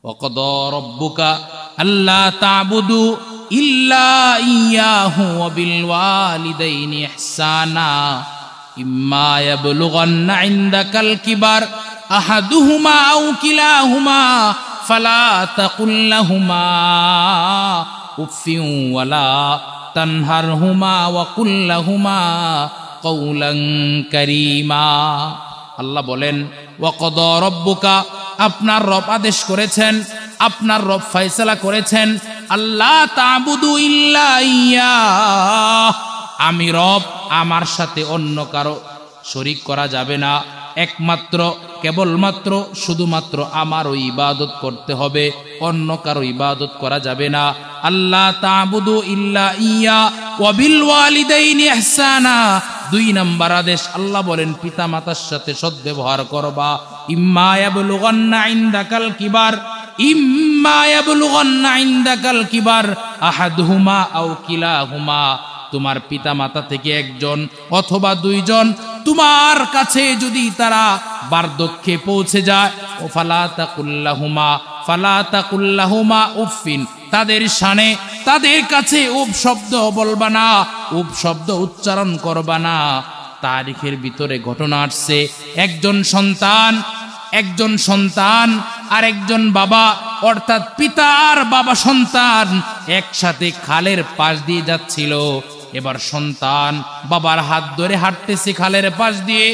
وقضى ربك ألا تعبدوا إلا إياه وبالوالدين إحسانا إما يبلغن عندك الكبر أحدهما أو كلاهما فلا تقل لهما أف ولا تنهرهما وقل لهما قولا كريما আল্লাহ বলেন ওয়াকদা রব্বুকা, আপনার রব আদেশ করেছেন, আপনার রব ফয়সালা করেছেন, আল্লাহ তা'বুদু ইল্লা ইয়্যাহ, আমি রব, আমার সাথে অন্য কারো শরীক করা যাবে না, একমাত্র কেবলমাত্র শুধুমাত্র আমারও ইবাদত করতে হবে, অন্য কারো ইবাদত করা যাবে না। আল্লাহ তা'বুদু ইল্লা ইয়্যা ওয়া বিল ওয়ালিদাইনি ইহসানা, 2 নম্বর আদেশ আল্লাহ বলেন পিতা মাতার সাথে সদ্ব্যবহার করবা। ইম্মা ইয়াবলুগান্না ইনদাকাল কিবার, ইম্মা ইয়াবলুগান্না ইনদাকাল কিবার আহাদুহুমা আও কিলাহুমা, তোমার পিতা মাতা থেকে একজন অথবা 2 জন তোমার কাছে যদি তারা বার্ধক্যে পৌঁছে যায়, ও ফালা তাকুল্লাহুমা উফিন, তাদের শানে তাদের কাছে উফ শব্দ বলবা না, উফ শব্দ উচ্চারণ করবা না। তারিখের ভিতরে ঘটনা আসছে, একজন সন্তান আর একজন বাবা, অর্থাৎ পিতা আর বাবা সন্তান একসাথে খালের পাশ দিয়ে যাচ্ছিল। এবার সন্তান বাবার হাত ধরে হাঁটতেছে খালের পাশ দিয়ে,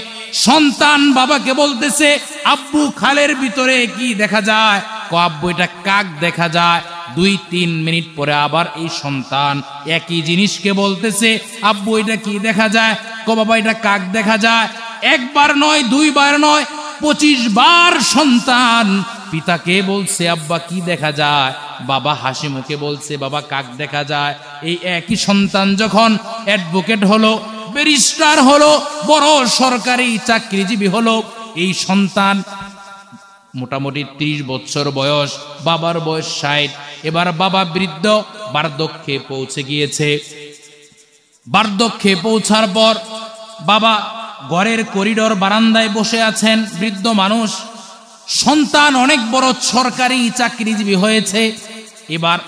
সন্তান বাবাকে বলতেছে আব্বু খালের ভিতরে কি দেখা যায়? আব্বু এটা কাক দেখা যায়। 2-3 মিনিট পরে আবার এই সন্তান একই জিনিসকে বলতেছে আব্বু এটা কি দেখা যায়? বাবা এটা কাক দেখা যায়। 1 বার নয় 2 বার নয় 25 বার সন্তান পিতাকে বলছে আব্বা কি দেখা যায়? বাবা হাসি মুখে বলছে বাবা কাক দেখা যায়। এই একই সন্তান যখন অ্যাডভোকেট হলো, ব্যারিস্টার হলো, বড় সরকারি চাকরিজীবী হলো, এই সন্তান মোটামুটি 30 বছর বয়স, বাবার বয়স 60। এবার বাবা বৃদ্ধ, বার্ধক্যে পৌঁছে গিয়েছে। বার্ধক্যে পৌঁছার পর বাবা ঘরের করিডোর বারান্দায় বসে আছেন, বৃদ্ধ মানুষ। সন্তান অনেক বড় সরকারি চাকরিজীবী হয়েছে। এবার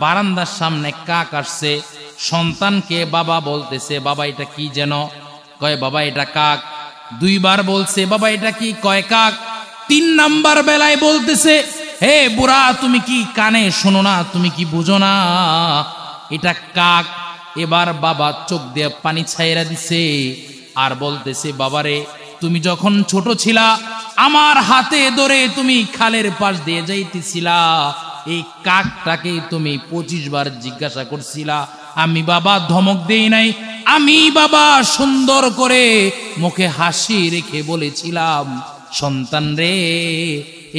বারান্দার সামনে কাক আসছে, সন্তানকে বাবা বলতেছে বাবা এটা কি যেন? কয় বাবা এটা কাক। 2 বার বলছে বাবা এটা কি? কয় কাক। 3 নাম্বার বেলায় বলতেছে হে বুড়া তুমি কি কানে শোনো না? তুমি কি বুঝো না? এটা কাক। এবার বাবা চোখ দিয়ে পানি ছাইরা দিছে আর বলতেছে বাবারে তুমি যখন ছোট ছিলা আমার হাতে ধরে তুমি খালের পাশ দিয়ে যাইতেছিলা, এই কাকটাকে তুমি 25 বার জিজ্ঞাসা করছিলা, আমি বাবা ধমক দেই নাই, আমি বাবা সুন্দর করে মুখে হাসি রেখে বলেছিলাম সন্তান রে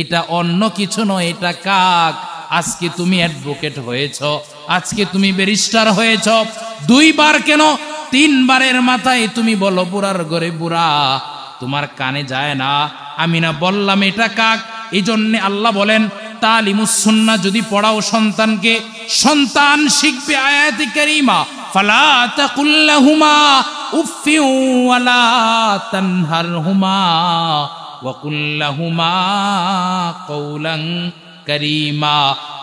এটা অন্য কিছু নয়, এটা কাক। আজকে তুমি অ্যাডভোকেট হয়েছ, আজকে তুমি ব্যারিস্টার হয়েছ। 2 বার কেন 3 বারের মাথায় তুমি বলো বুড়ার ঘরে বুড়া, তোমার কানে যায় না? আমি না বললাম এটা কাক? এই জন্য আল্লাহ বলেন তালিমুস সুন্নাহ যদি পড়াও সন্তানকে, সন্তান শিখবে আয়াতে কারিমা। ফালা তাকুল্লাহুমা উফিউ ওয়ালা তানহারহুমা ওয়া কুল্লাহুমা কওলান কারীমা।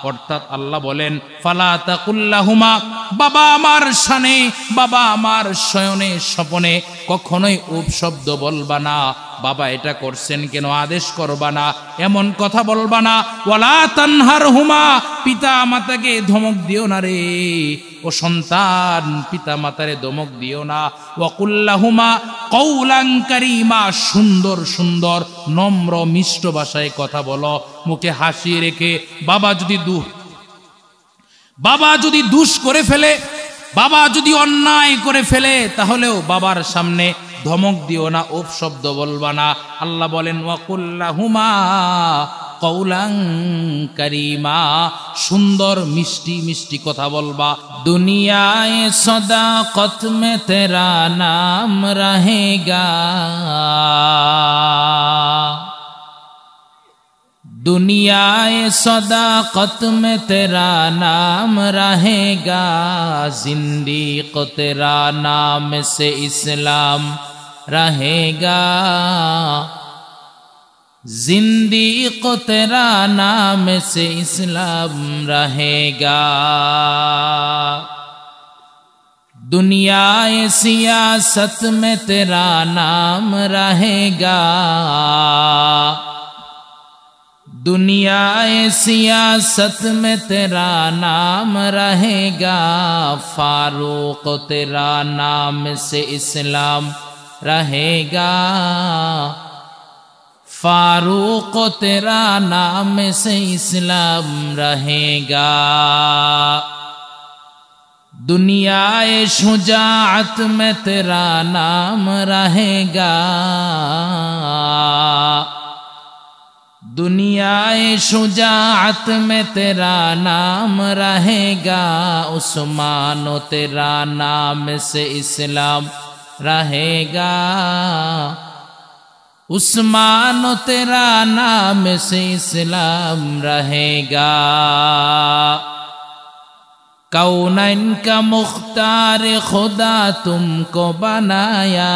অর্থাৎ আল্লাহ বলেন ফালা তাকুল্লাহুমা, বাবা আমার শানে, বাবা আমার শয়নে স্বপনে কখনোই উপ শব্দ বলবা না। বাবা এটা করছেন কেন আদেশ করবা না, এমন কথা বলবা না। ওয়ালা তানহারহুমা, পিতা মাতাকে ধমক দিও না রে ও সন্তান, পিতা মাতারে ধমক দিও না। ওয়া কুল্লাহুমা কওলান কারীমা, সুন্দর সুন্দর নম্র মিষ্ট ভাষায় কথা বলো, মুখে হাসি রেখে। বাবা যদি দুষ করে ফেলে, বাবা যদি অন্যায় করে ফেলে, তাহলেও বাবার সামনে ধমক দিও না, উপ শব্দ বলবা না। আল্লাহ বলেন ওয়া কুল্লাহুমা কওলান কারীমা, সুন্দর মিষ্টি মিষ্টি কথা বলবা। দুনিয়ায়ে সদাকত মে তেরা নাম রহেগা, दुनियाए सदाकत में तेरा नाम रहेगा, जिंदगी को तेरा नाम से इस्लाम रहेगा। जिंदीक तेरा नाम से इस्लाम रहेगा, दुनिया सियासत में तेरा नाम रहेगा, दुनिया सियासत में तेरा नाम रहेगा, फारूक तेरा नाम से इस्लाम रहेगा, फारूक तेरा नाम से इस्लाम रहेगा, दुनिया शुजाअत में तेरा नाम रहेगा, दुनिया शुजाअत में तेरा नाम रहेगा, उस्मान तेरा नाम से इस्लाम रहेगा, उस्मान तेरा नाम से इस्लाम रहेगा, कौनैन का मुख्तार खुदा तुमको बनाया,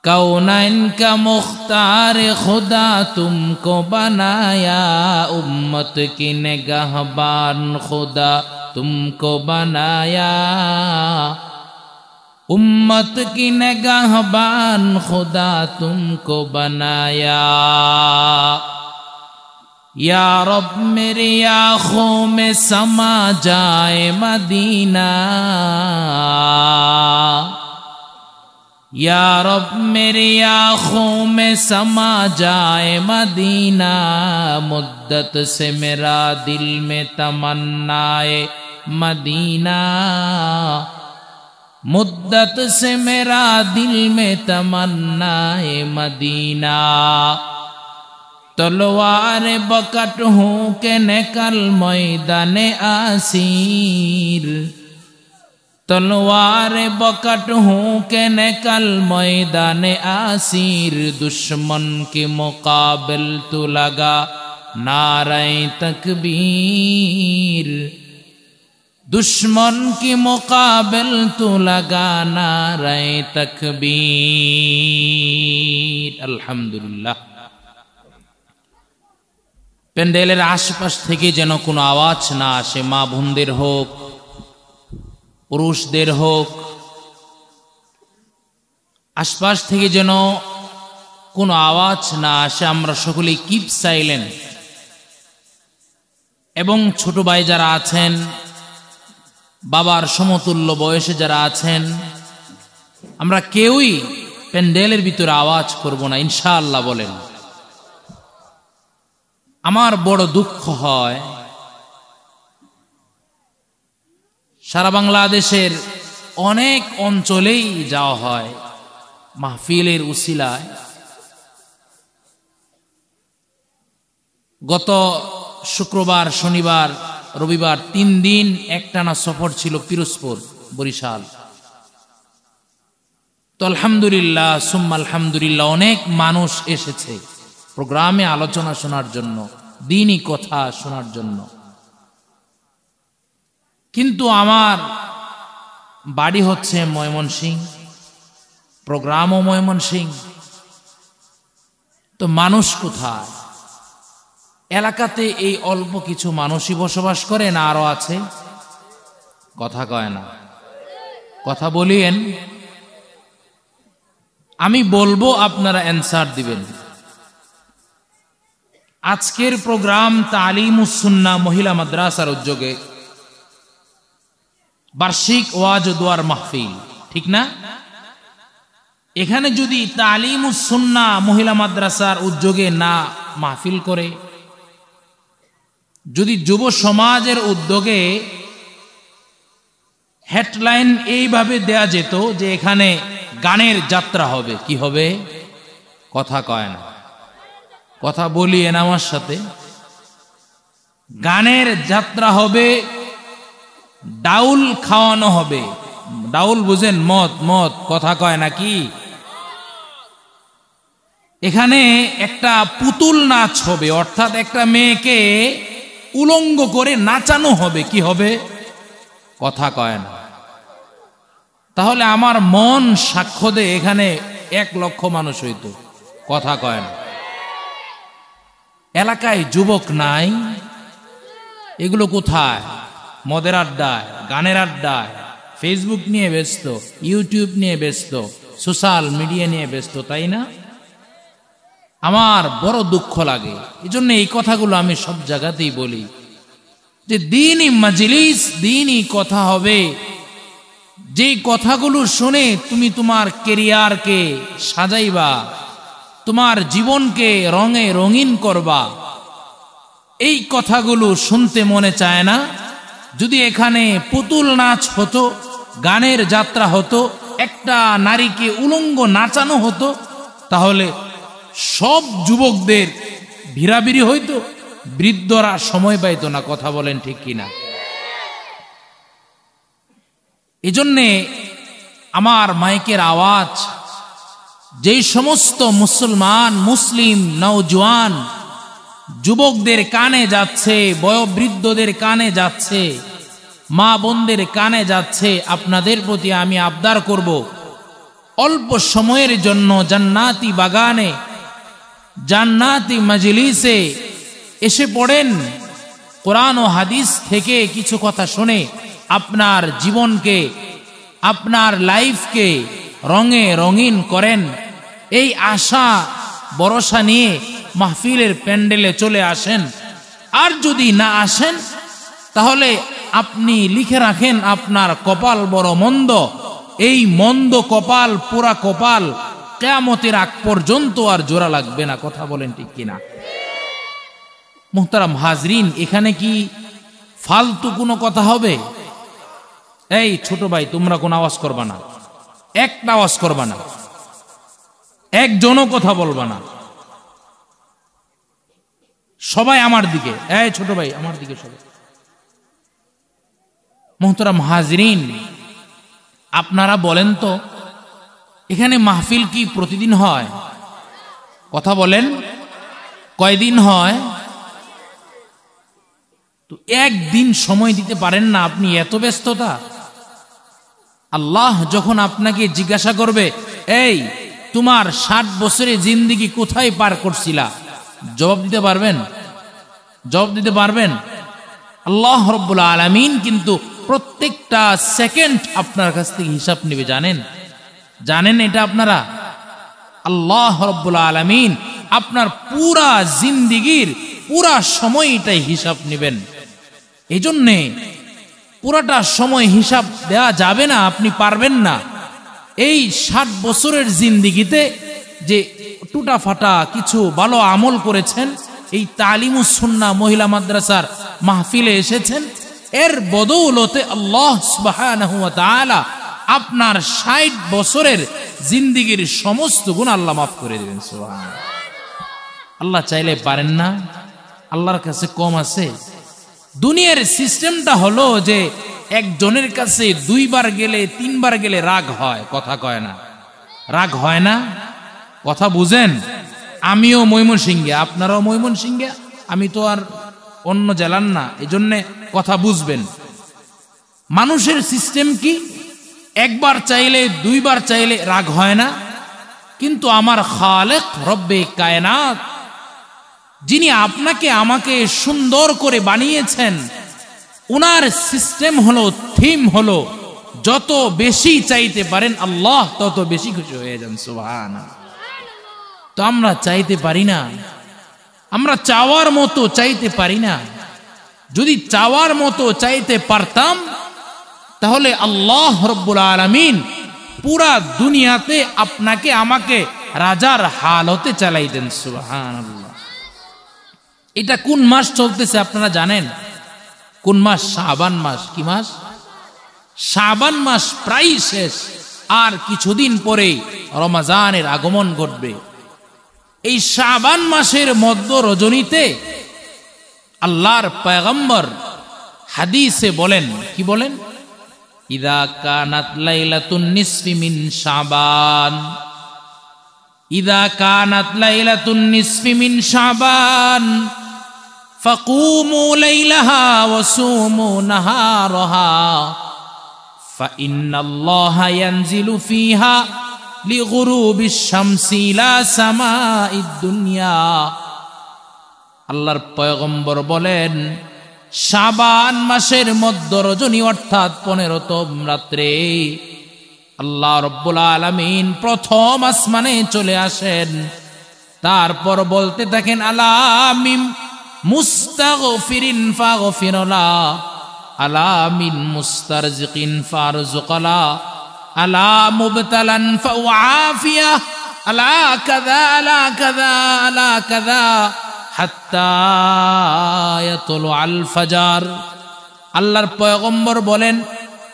कौनैन का मुख्तार खुदा तुमको बनाया, उम्मत की निगहबान खुदा तुमको बनाया, उम्मत की निगहबान खुदा तुमको बनाया, या रब मेरी आँखों में समा जाए मदीना, या रब मेरी आँखों में समा जाए मदीना, मुद्दत से मेरा दिल में तमन्नाए मदीना, मुद्दत से मेरा दिल में तमन्नाए मदीना, तलवार बकट हूँ के निकल मैदाने आसीर, तलवार बकट हूँ के निकल मैदाने आसीर, दुश्मन के मुकाबिल तू लगा नारे तकबीर, दुश्मन के मुकाबिल तू लगा नारे तकबीर। अल्हम्दुलिल्लाह। প্যান্ডেলের আশপাশ থেকে যেন কোনো আওয়াজ না আসে, মা বোনদের হোক পুরুষদের হোক, আশপাশ থেকে যেন কোনো আওয়াজ না আসে। আমরা সকলেই কিপ সাইলেন্ট। এবং ছোট ভাই যারা আছেন, বাবার সমতুল্য বয়সে যারা আছেন, আমরা কেউই প্যান্ডেলের ভিতরে আওয়াজ করব না, ইনশাআল্লাহ বলেন। আমার বড় দুঃখ হয়, সারা বাংলাদেশের অনেক অঞ্চলেই যাওয়া হয় মাহফিলের উসিলায়। গত শুক্রবার, শনিবার, রবিবার 3 দিন একটানা সফর ছিল পিরোজপুর, বরিশাল। তো আলহামদুলিল্লাহ সুম্মা আলহামদুলিল্লাহ, অনেক মানুষ এসেছে প্রোগ্রামে আলোচনা শোনার জন্য, দ্বীনি কথা শোনার জন্য। কিন্তু আমার বাড়ি হচ্ছে ময়মনসিংহ, প্রোগ্রামও ময়মনসিংহ। তো মানুষ কোথায়? এলাকাতে এই অল্প কিছু মানুষই বসবাস করে না আরো আছে? কথা কয় না, কথা বলিয়েন। আমি বলবো, আপনারা অ্যানসার দিবেন। আজকের প্রোগ্রাম তালিমুস সুন্নাহ মহিলা মাদ্রাসার উদ্যোগে বার্ষিক ওয়াজ দোয়ার মাহফিল, ঠিক না? এখানে যদি তালিমুস সুন্নাহ মহিলা মাদ্রাসার উদ্যোগে না মাহফিল করে, যদি যুব সমাজের উদ্যোগে হেডলাইন এইভাবে দেয়া যেত যে এখানে গানের যাত্রা হবে, কি হবে? কথা কয় না, কথা বলিয়েন আমার সাথে। গানের যাত্রা হবে, ডাউল খাওয়ানো হবে। ডাউল বুঝেন? মদ, মদ, কথা কয় নাকি? এখানে একটা পুতুল নাচ হবে, অর্থাৎ একটা মেয়েকে উলঙ্গ করে নাচানো হবে, কি হবে? কথা কয় না। তাহলে আমার মন সাক্ষ্য দেয় এখানে 1,00,000 মানুষ হইতো, কথা কয় না। এলাকায় যুবক নাই, এগুলো কোথায়? মদের আড্ডায়, গানের আড্ডায়, ফেসবুক নিয়ে ব্যস্ত, ইউটিউব নিয়ে ব্যস্ত, সোশ্যাল মিডিয়া নিয়ে ব্যস্ত, তাই না? আমার বড় দুঃখ লাগে। এজন্য এই কথাগুলো আমি সব জায়গাতেই বলি যে দ্বীনি মাজলিস, দ্বীনি কথা হবে, যে কথাগুলো শুনে তুমি তোমার ক্যারিয়ারকে সাজাইবা, তোমার জীবনকে রঙে রঙিন করবা। এই কথাগুলো শুনতে মনে চায় না? যদি এখানে পুতুল নাচ হতো, গানের যাত্রা হতো, একটা নারীকে উলঙ্গ নাচানো হতো, তাহলে সব যুবকদের ভিড়াভিড়ি হইতো, বৃদ্ধরা সময় পাইতো না। কথা বলেন ঠিক কিনা? এজন্যে আমার মাইকের আওয়াজ যেই সমস্ত মুসলমান, মুসলিম নওজোয়ান যুবকদের কানে যাচ্ছে, বয়োবৃদ্ধদের কানে যাচ্ছে, মা বোনদের কানে যাচ্ছে, আপনাদের প্রতি আমি আবদার করব, অল্প সময়ের জন্য জান্নাতি বাগানে, জান্নাতি মজলিসে এসে পড়েন। কোরআন ও হাদিস থেকে কিছু কথা শুনে আপনার জীবনকে, আপনার লাইফকে রঙে রঙিন করেন। এই আশা ভরসা নিয়ে মাহফিলের প্যান্ডেলে চলে আসেন। আর যদি না আসেন তাহলে আপনি লিখে রাখেন আপনার কপাল বড় মন্দ। এই মন্দ কপাল, পুরা কপাল কিয়ামতের আগ পর্যন্ত আর জোড়া লাগবে না। কথা বলেন ঠিক কিনা? মুহতারাম হাজরিন, এখানে কি ফালতু কোনো কথা হবে? এই ছোট ভাই, তোমরা কোনো আওয়াজ করবা না, একটা আওয়াজ করবা না, একজনও কথা বলবা না, সবাই আমার দিকে। এই ছোট ভাই, আমার দিকে সবাই। মুহতারাম হাজরিন, আপনারা বলেন তো, এখানে মাহফিল কি প্রতিদিন হয়? কথা বলেন, কয়দিন হয়? তো একদিন সময় দিতে পারেন না আপনি? এত ব্যস্ততা। আল্লাহ যখন আপনাকে জিজ্ঞাসা করবে, এই তোমার 60 বছরের জিন্দেগি কোথায় পার করছিলা, জবাব দিতে পারবেন? জবাব দিতে পারবেন? আল্লাহ রাব্বুল আলামিন কিন্তু প্রত্যেকটা সেকেন্ড আপনার কাছ থেকে হিসাব নেবে, জানেন? জানেন এটা আপনারা? আল্লাহ রাব্বুল আলামিন আপনার পুরা জিন্দেগির পুরা সময়টাই হিসাব নেবেন। এই জন্যে পুরাটা সময় হিসাব দেওয়া যাবে না, আপনি পারবেন না। এই 60 বছরের জিন্দেগিতে যে টুটা ফাটা কিছু ভালো আমল করেছেন, এই তালিমুস সুন্নাহ মহিলা মাদ্রাসার মাহফিলে এসেছেন, এর বদৌলতে আল্লাহ সুবহানাহু ওয়া তাআলা আপনার 60 বছরের জিন্দেগির সমস্ত গুনাহ আল্লাহ মাফ করে দেবেন। সুবহানাল্লাহ। আল্লাহ চাইলে পারেন না? আল্লাহর কাছে কম আছে? দুনিয়ার সিস্টেমটা হলো যে একজনের কাছে 2 বার গেলে 3 বার গেলে রাগ হয়, কথা কয় না। রাগ হয় না? কথা বুঝেন? আমিও ময়মনসিংহে, আপনারাও ময়মনসিংহে, আমি তো আর অন্য জেলার না, এজন্য কথা বুঝবেন। মানুষের সিস্টেম কি? একবার চাইলে 2 বার চাইলে রাগ হয় না, কিন্তু আমার খালেক রব্বে কায়নাত, যিনি আপনাকে আমাকে সুন্দর করে বানিয়েছেন, উনার সিস্টেম হলো, থিম হলো, যত বেশি চাইতে পারেন আল্লাহ তত বেশি খুশি হয়ে যান। সুবহানাল্লাহ। তো আমরা চাইতে পারি না, আমরা চাওয়ার মতো চাইতে পারি না। যদি চাওয়ার মতো চাইতে পারতাম তাহলে আল্লাহ রাব্বুল আলামিন পুরা দুনিয়াতে আপনাকে আমাকে রাজার হালতে চালাইতেন। সুবহানাল্লাহ। এটা কোন মাস চলতেছে আপনারা জানেন? কোন মাস? শাবান মাস। কি মাস? শাবান মাস প্রায় শেষ, আর কিছুদিন পরে রমজানের আগমন ঘটবে। এই শাবান মাসের মধ্য রজনীতে আল্লাহর পয়গম্বর হাদিসে বলেন, কি বলেন? ইদা কানাত লাইলাতুন নিসফি মিন শাবান, ইদা কানাত লাইলাতুন নিসফি মিন শাবান ফাকুমু লাইলাহা ওয়া সুমু নাহারাহা ফাইন্নাল্লাহা ইয়ানজিলু ফিহা লিগুরুবিশ শামসি ইলা সামাইদ দুনিয়া। আল্লাহর পয়গম্বর বলেন, শাবান মাসের মধ্য রজনী অর্থাৎ 15তম রাত্রে আল্লাহ রাব্বুল আলামিন প্রথম আসমানে চলে আসেন। তারপর বলতে থাকেন, আলা মিন মুস্তাগফিরিন ফাগফিরলা, আলা মিন মুস্তারজিকিন ফারজুকলা, আলা মুবতালান ফাউআফিয়া, আলা কাযা আলা কাযা আলা কাযা হাত্তা ইয়াতুলু আল ফাজার। আল্লাহর পয়গম্বর বলেন,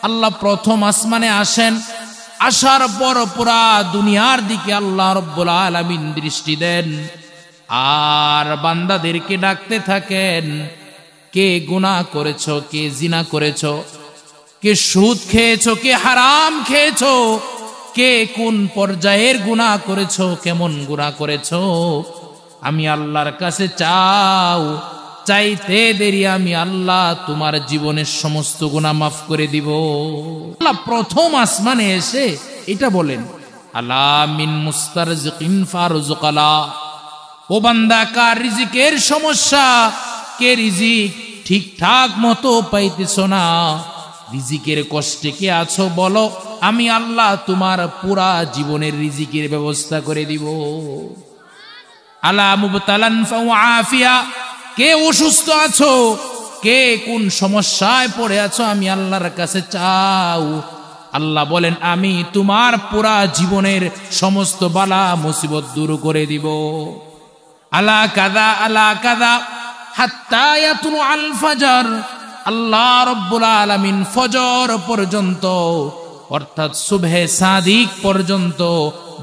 আল্লাহ প্রথম আসমানে আসেন, আসার পর পুরা দুনিয়ার দিকে আল্লাহ রাব্বুল আলামিন দৃষ্টি দেন আর বান্দাদেরকে ডাকতে থাকেন, কে গুনাহ করেছো, কে জিনা করেছো, কে সুদ খেয়েছো, কে হারাম খেয়েছো, কে কোন পর্যায়ের গুনাহ করেছো, কেমন গুনাহ করেছো, আমি আল্লাহর কাছে চাও, চাইতে দেরি আমি আল্লাহ তোমার জীবনের সমস্ত গুনাহ মাফ করে দিব। আল্লাহ প্রথম আসমানে এসে এটা বলেন, আলা মিন মুস্তারজিকিন ফারজুকলা, ও বান্দা কার রিজিকের সমস্যা, কে রিজিক ঠিকঠাক মতো পাইতেছো না, রিজিকের কষ্টে কে আছো বলো, আমি আল্লাহ তোমার পুরা জীবনের রিজিকের ব্যবস্থা করে দিব। আলা মুবতালান ফাউআফিয়া, কে অসুস্থ আছো, কে কোন সমস্যায় পড়ে আছো, আমি আল্লাহর কাছে চাও, আল্লাহ বলেন আমি তোমার পুরা জীবনের সমস্ত বালা মুসিবত দূর করে দিব। আলা কাযা আলা কাযা হাত্তা ইয়াতুলু আল ফাজর, আল্লাহ রাব্বুল আলামিন ফজর পর্যন্ত অর্থাৎ সুবহে সাদিক পর্যন্ত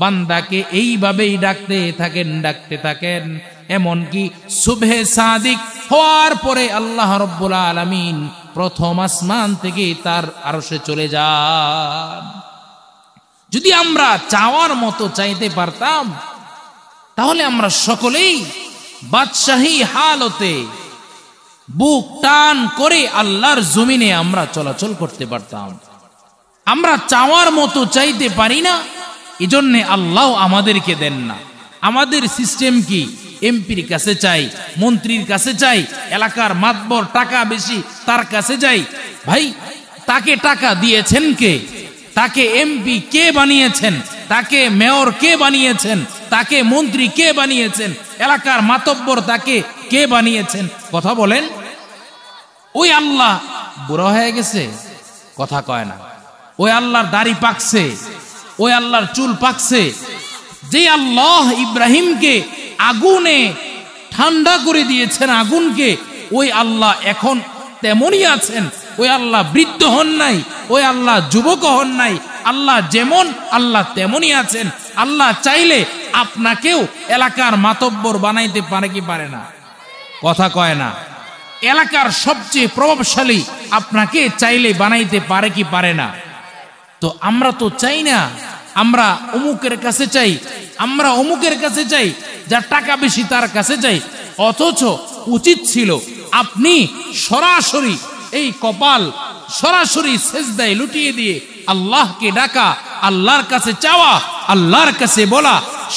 বান্দাকে এইভাবেই ডাকতে থাকেন, এমনকি সুবহে সাদিক হওয়ার পরে আল্লাহ রাব্বুল আলামিন প্রথম আসমান থেকে তার আরশে চলে যান। যদি আমরা চাওয়ার মতো চাইতে পারতাম, তাহলে আমরা সকলেই বাদশাহী হালতে বুক টান করে আল্লাহর জমিনে আমরা চলাচল করতে পারতাম। আমরা চাওয়ার মতো চাইতে পারি না, এজন্য আল্লাহ আমাদেরকে দেন না। আমাদের সিস্টেম কি, এমপির কাছে চাই, মন্ত্রীর কাছে চাই, এলাকার মাতবর টাকা বেশি তার কাছে যাই। ভাই, তাকে টাকা দিয়েছেন কে? তাকে এমপি কে বানিয়েছেন? তাকে মেয়র কে বানিয়েছেন? তাকে মন্ত্রী কে বানিয়েছেন? এলাকার মাতব্বর তাকে কে বানিয়েছেন? কথা বলেন। ওই আল্লাহ বুড়া হয়ে গেছে? কথা কয় না। ওই আল্লাহর দাড়ি পাকছে, ওই আল্লাহর চুল পাকছে। যে আল্লাহ ইব্রাহিমকে আগুনে ঠান্ডা করে দিয়েছেন আগুনকে, ওই আল্লাহ এখন তেমনই আছেন। ওই আল্লাহ বৃদ্ধ হন নাই, ওই আল্লাহ যুবক হন নাই। আল্লাহ যেমন আল্লাহ তেমনই আছেন। আল্লাহ চাইলে আপনাকেও এলাকার মাতব্বর বানাইতে পারে কি পারে না? কথা কয় না। এলাকার সবচেয়ে প্রভাবশালী আপনাকে চাইলে বানাইতে পারে কি পারে না? তো আমরা তো চাই না, আমরা অমুকের কাছে চাই, আমরা অমুকের কাছে চাই, যার টাকা বেশি তার কাছে চাই। অথচ উচিত ছিল আপনি সরাসরি এই কপাল সরাসরি সেজদায় লুটিয়ে দিয়ে আল্লাহকে ডাকা, আল্লাহর কাছে চাওয়া, আল্লাহর কাছে বলা,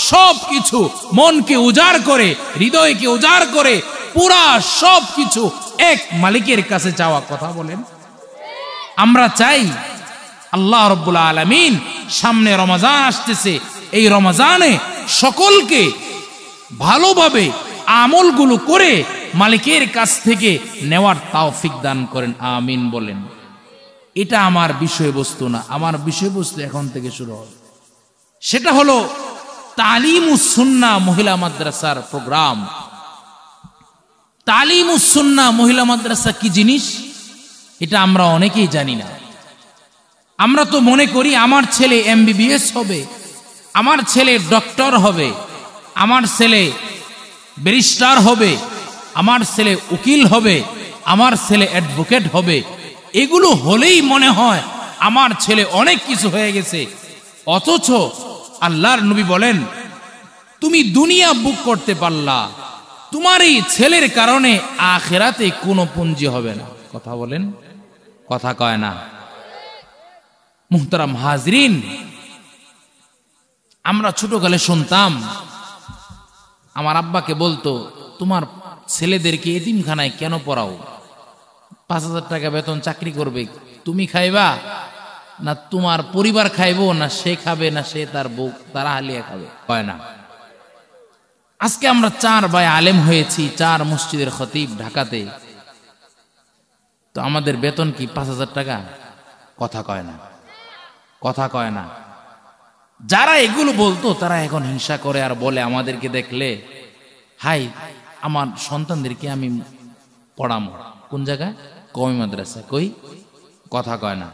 সব কিছু মনকে উজাড় করে, হৃদয়কে উজাড় করে পুরা সব কিছু এক মালিকের কাছে চাওয়া। কথা বলেন। আমরা চাই আল্লাহ রাব্বুল আলামিন, সামনে রমজান আসতেছে, এই রমজানে সকলকে ভালোভাবে আমলগুলো করে মালিকের কাছ থেকে নেওয়ার তৌফিক দান করেন, আমিন বলেন। এটা আমার বিষয়বস্তু না, আমার বিষয়বস্তু এখন থেকে শুরু হবে। সেটা হলো তালিমুস সুন্নাহ মহিলা মাদ্রাসার প্রোগ্রাম। তালিমুস সুন্নাহ মহিলা মাদ্রাসা কি জিনিস এটা আমরা অনেকেই জানি না। আমরা তো মনে করি আমার ছেলে এমবিবিএস হবে, আমার ছেলে ডক্টর হবে, আমার ছেলে ব্যারিস্টার হবে, আমার ছেলে উকিল হবে, আমার ছেলে অ্যাডভোকেট হবে। এগুলো হলেই মনে হয় আমার ছেলে অনেক কিছু হয়ে গেছে। অথচ আল্লাহর নবী বলেন, তুমি দুনিয়া বুক করতে পারলা, তোমার এই ছেলের কারণে আখিরাতে কোনো পুঞ্জি হবে না। কথা বলেন। কথা কয় না। মুহতারাম হাজরিন, আমরা ছোটকালে শুনতাম, আমার আব্বাকে বলতো, তোমার ছেলেদেরকে এতিমখানায় কেন পড়াও? 5,000 টাকা বেতন, চাকরি করবে, তুমি খাইবা না তোমার পরিবার খাইবো, না সে খাবে, না সে তার বউ তার আহলিয়া খাবে? হয় না। আজকে আমরা 4 ভাই আলেম হয়েছি, 4 মসজিদের খতিব ঢাকাতে, তো আমাদের বেতন কি 5,000 টাকা? কথা কয় না, কথা কয় না। যারা এগুলো বলতো তারা এখন হিংসা করে আর বলে আমাদেরকে দেখলে, হাই আমার সন্তানদেরকে আমি পড়ামো কোন জায়গায়? কওমি মাদ্রাসায়। কই? কথা কয় না।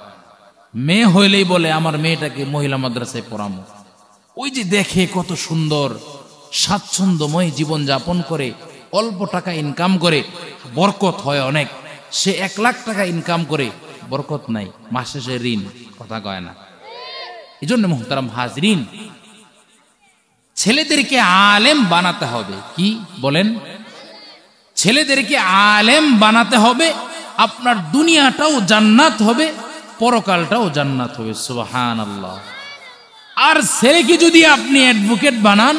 মেয়ে হইলেই বলে আমার মেয়েটাকে মহিলা মাদ্রাসায় পড়ামো। ওই যে দেখে কত সুন্দর স্বাচ্ছন্দ্যময় জীবন যাপন করে, অল্প টাকা ইনকাম করে, বরকত হয় অনেক। সে 1 লাখ টাকা ইনকাম করে, বরকত নাই, মাসে সে ঋণ। কথা কয় না। এই জন্য মুহতারাম হাজরিন, ছেলেদেরকে আলেম বানাতে হবে। কি বলেন? ছেলেদেরকে আলেম বানাতে হবে, আপনার দুনিয়াটাও জান্নাত হবে, পরকালটাও জান্নাত হবে। সুবহানাল্লাহ। আর ছেলেকে যদি আপনি অ্যাডভোকেট বানান,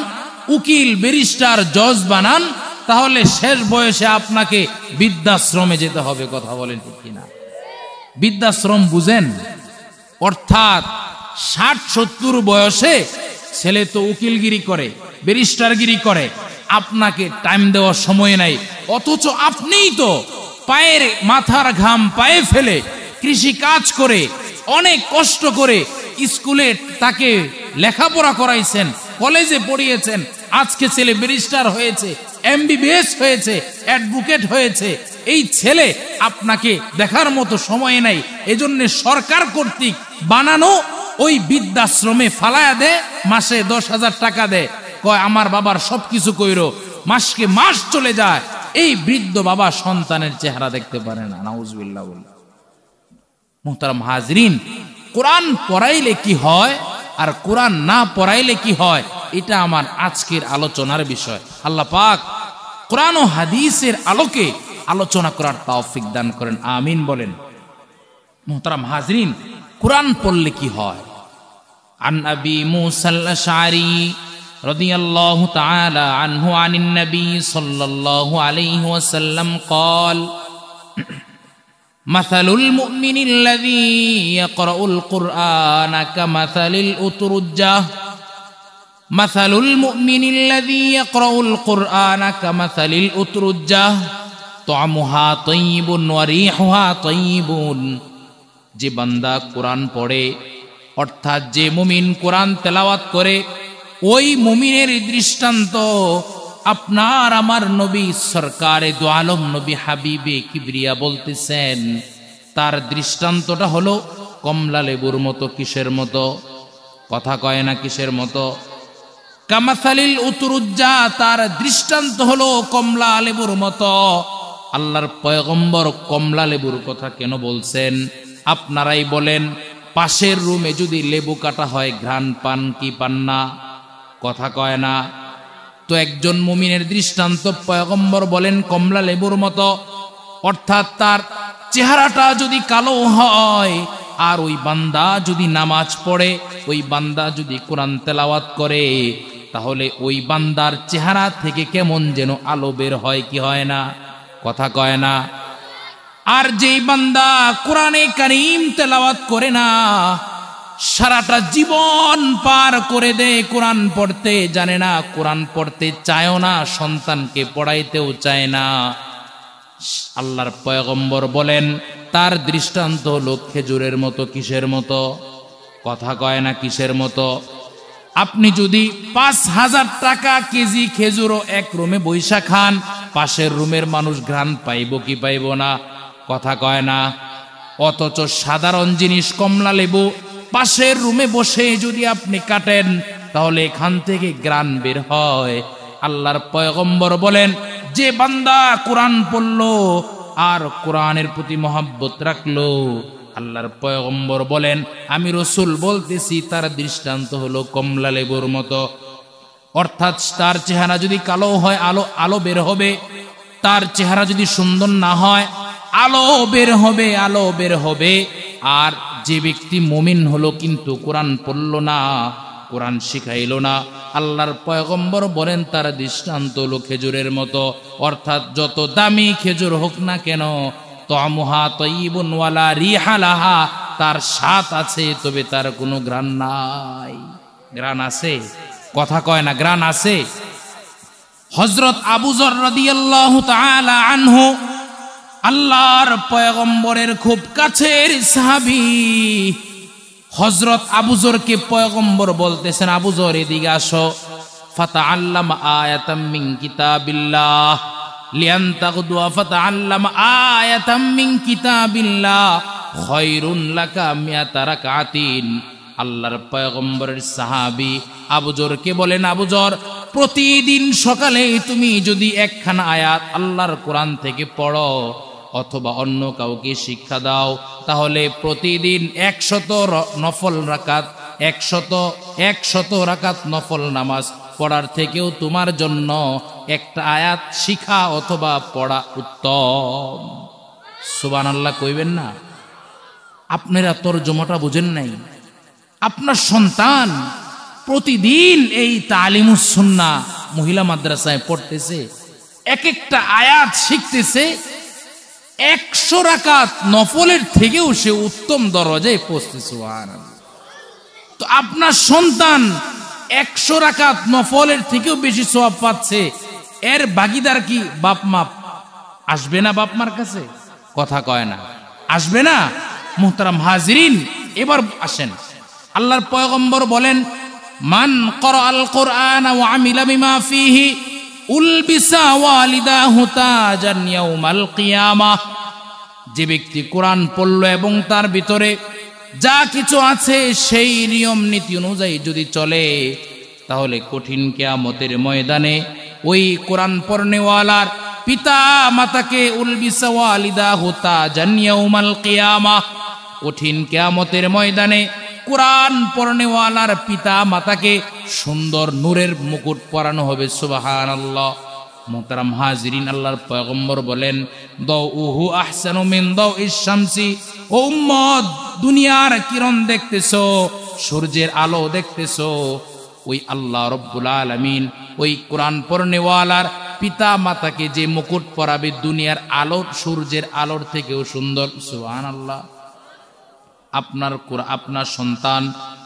উকিল, ব্যারিস্টার, জজ বানান, তাহলে শেষ বয়সে আপনাকে বৃদ্ধাশ্রমে যেতে হবে। কথা বলেন ঠিক কিনা? বৃদ্ধাশ্রম বুঝেন? অর্থাৎ 60-70 বয়সে ছেলে তো উকিলগিরি করে, ব্যারিস্টারগিরি করে, আপনাকে টাইম দেওয়ার সময় নাই। অথচ আপনিই তো পায়ের মাথার ঘাম পায়ে ফেলে কৃষি কাজ করে, অনেক কষ্ট করে স্কুলে তাকে লেখাপড়া করাইছেন, কলেজে পড়িয়েছেন। আজকে ছেলে ব্যারিস্টার হয়েছে, MBBS হয়েছে, অ্যাডভোকেট হয়েছে। এই ছেলে আপনাকে দেখার মতো সময় নাই। এজন্য সরকার কর্তৃক বানানো ওই বৃদ্ধাশ্রমে ফালায়া দেয়, মাসে 10,000 টাকা দেয়, কয় আমার বাবার সবকিছু কইরো। মাসকে মাস চলে যায়, এই বৃদ্ধ বাবা সন্তানের চেহারা দেখতে পারে না। নাউজুবিল্লাহ। মুহতারাম হাজরিন, কোরআন পড়াইলে কি হয় আর কোরআন না পড়াইলে কি হয়, এটা আমার আজকের আলোচনার বিষয়। আল্লাহ পাক কোরআন ও হাদিসের আলোকে আলোচনা করার তৌফিক দান করেন, আমিন বলেন। মুহতারাম হাজরিন, কোরআন পড়লে কি হয়? আন আবি মুসা আল-আশআরী রাদিয়াল্লাহু তাআলা আনহু আনিন নবী সাল্লাল্লাহু আলাইহি ওয়াসাল্লাম قال مثل المؤمن الذي يقرأ القرآن كمثل الأترجة مثل المؤمن الذي يقرأ القرآن كمثل الأترجة طعمها طيب وريحها طيب। যে বান্দা কোরআন পড়ে, অর্থাৎ যে মুমিন কোরআন তেলাওয়াত করে, ওই মুমিনের দৃষ্টান্ত আপনার আমার নবী সরকারে দু আলম নবী হাবিবে কিবরিয়া বলতেছেন, তার দৃষ্টান্তটা হলো কমলা লেবুর মতো। কিসের মতো? কথা কয় না। কিসের মতো? কামাসালিল উতরুজ্জা, তার দৃষ্টান্ত হলো কমলা লেবুর মতো। আল্লাহর পয়গম্বর কমলা লেবুর কথা কেন বলছেন? আপনারাই বলেন, পাশের রুমে যদি লেবু কাটা হয়, ঘ্রাণ পান কি পান না? কথা কয় না। তো একজন মুমিনের দৃষ্টান্ত পয়গম্বর বলেন কমলা লেবুর মতো, অর্থাৎ তার চেহারাটা যদি কালো হয়, আর ওই বান্দা যদি নামাজ পড়ে, ওই বান্দা যদি কোরআন তেলাওয়াত করে, তাহলে ওই বান্দার চেহারা থেকে কেমন যেন আলো বের হয়, কি হয় না? কথা কয় না। আর যেই বান্দা কোরআনে কারীম তেলাওয়াত করে না, সারাটা জীবন পার করে দেয় কোরআন পড়তে জানে না, কোরআন পড়তে চায়ও না, সন্তানকে পড়াইতেও চায় না, আল্লাহর পয়গম্বর বলেন তার দৃষ্টান্ত হলো খেজুরের মতো। কিসের মতো? কথা কয় না। কিসের মতো? আপনি যদি 5,000 টাকা কেজি খেজুরও এক রুমে বৈশা খান, পাশের রুমের মানুষ ঘ্রাণ পাইব কি পাইব না? কথা কয় না। অথচ সাধারণ জিনিস কমলা লেবু পাশের রুমে বসে যদি আপনি কাটেন, তাহলে এখান থেকে ঘ্রাণ বের হয়। আল্লাহর পয়গম্বর বলেন, যে বান্দা কোরআন পড়লো আর কোরআনের প্রতি মহব্বত রাখলো, আল্লাহর পয়গম্বর বলেন, আমি রসুল বলতেছি, তার দৃষ্টান্ত হলো কমলা লেবুর মতো। অর্থাৎ তার চেহারা যদি কালো হয়, আলো বের হবে। তার চেহারা যদি সুন্দর না হয়, আলো বের হবে, আলো বের হবে। আর যে ব্যক্তি মুমিন হলো কিন্তু কোরআন পড়লো না, কোরআন শিখাইল না। আল্লাহর পয়গম্বর বলেন তার দৃষ্টান্ত হলো খেজুরের মতো, অর্থাৎ যত দামি খেজুর হোক না কেন, তামুহা তাইয়িবুন ওয়ালা রিহা লাহা, তার স্বাদ আছে তবে তার কোনো ঘ্রাণ নাই। ঘ্রাণ আছে? কথা কয় না, ঘ্রাণ আছে। হযরত আবু যর রাদিয়াল্লাহু তাআলা আনহু আল্লাহর পয়গম্বরের খুব কাছের সাহাবী। হযরত আবু যরকে পয়গম্বর বলতেছেন, আবু যর এদিকে আসো, ফাতাআল্লাম আয়াতাম মিন কিতাবিল্লাহ লিয়ান তাগদুয়া ফাতাআল্লাম আয়াতাম মিন কিতাবিল্লাহ খায়রুন লাকা মিয়াতা রাকাতিন। আল্লাহর পয়গম্বরের সাহাবী আবু যরকে বলেন, আবু যর, প্রতিদিন সকালে তুমি যদি একখানা আয়াত আল্লাহর কোরআন থেকে পড়ো অথবা অন্য কাউকে শিক্ষা দাও, তাহলে প্রতিদিন 100 নফল রাকাত 100 রাকাত নফল নামাজ পড়ার থেকেও তোমার জন্য একটা আয়াত শিখা অথবা পড়া উত্তম। সুবহানাল্লাহ কইবেন না? আপনারা তরজমাটা বুঝেন নাই। আপনার সন্তান প্রতিদিন এই তালিমুস সুন্নাহ মহিলা মাদ্রাসায় পড়তেছে, এক একটা আয়াত শিখতেছে, 100 রাকাত নফলের থেকেও সে উত্তম দরজায় পৌঁছতেছে। সুবহানাল্লাহ। তো আপনার সন্তান 100 রাকাত নফলের থেকেও বেশি সওয়াব পাচ্ছে, এর ভাগীদার কি বাপ মা আসবে না? বাপ মার কাছে কথা কয় না, আসবে না? মুহতারাম হাজিরিন, এবার আসেন, আল্লাহর পয়গম্বর বলেন, মান ক্বরাআল কুরআন ওয়া আমিলা বিমা ফীহি উলবিসা ওয়ালিদাহু তাজান ইয়াউমাল কিয়ামাহ। যে ব্যক্তি কোরআন পড়ল এবং তার ভিতরে যা কিছু আছে সেই নিয়ম নীতি অনুযায়ী যদি চলে, তাহলে কঠিন কিয়ামতের ময়দানে ওই কোরআন পড়নেওয়ালার পিতা মাতাকে উলবিসা ওয়ালিদাহু তাজান ইয়াউমাল কিয়ামাহ, কঠিন কিয়ামতের ময়দানে কোরআন পড়নেওয়ালার পিতা মাতাকে সুন্দর নূরের মুকুট পরানো হবে। সুবহানাল্লাহ। মুহতারাম হাজিরিন, আল্লাহর পয়গম্বর বলেন, দাউহু আহসানু মিন দাউইশ শামসি। ও উম্মত, দুনিয়ার কিরণ দেখতেছো, সূর্যের আলো দেখতেছো, ওই আল্লাহ রব্বুল আলামিন ওই কোরআন পড়নেওয়ালার পিতা মাতাকে যে মুকুট পরাবে, দুনিয়ার আলো সূর্যের আলোর থেকেও সুন্দর। সুবহানাল্লাহ। আপনার সন্তান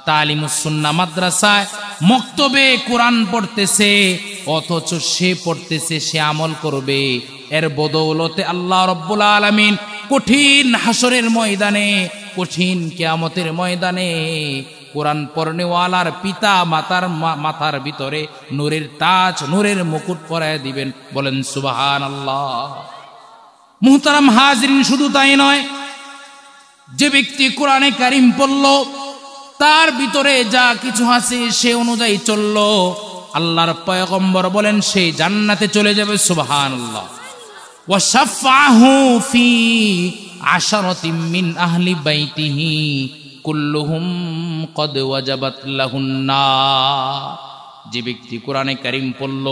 তালিমুস সুন্নাহ মাদ্রাসায় মক্তবে কোরআন পড়তেছে, অথচ সে পড়তেছে, সে আমল করবে, এর বদৌলতে আল্লাহ রব্বুল আলামিন কঠিন হাসরের ময়দানে, কঠিন কিয়ামতের ময়দানে কোরআন পড়নেওয়ালার পিতা মাতার মাথার ভিতরে নূরের তাজ, নূরের মুকুট পরায় দিবেন। বলেন সুবহানাল্লাহ। মুহতারাম হাজিরিন, শুধু তাই নয়, যে ব্যক্তি কোরআনে কারিম পড়ল, তার ভিতরে যা কিছু আছে সে অনুযায়ী চলল, আল্লাহর পয়গম্বর বলেন সে জান্নাতে চলে যাবে। সুবহানাল্লাহ। ওয়া শাফাহু ফি আশরাতিন মিন আহলি বাইতিহি কুল্লুহুম কদ ওয়াজাবাত লাহুন নার। যে ব্যক্তি কোরআনে কারিম পড়ল,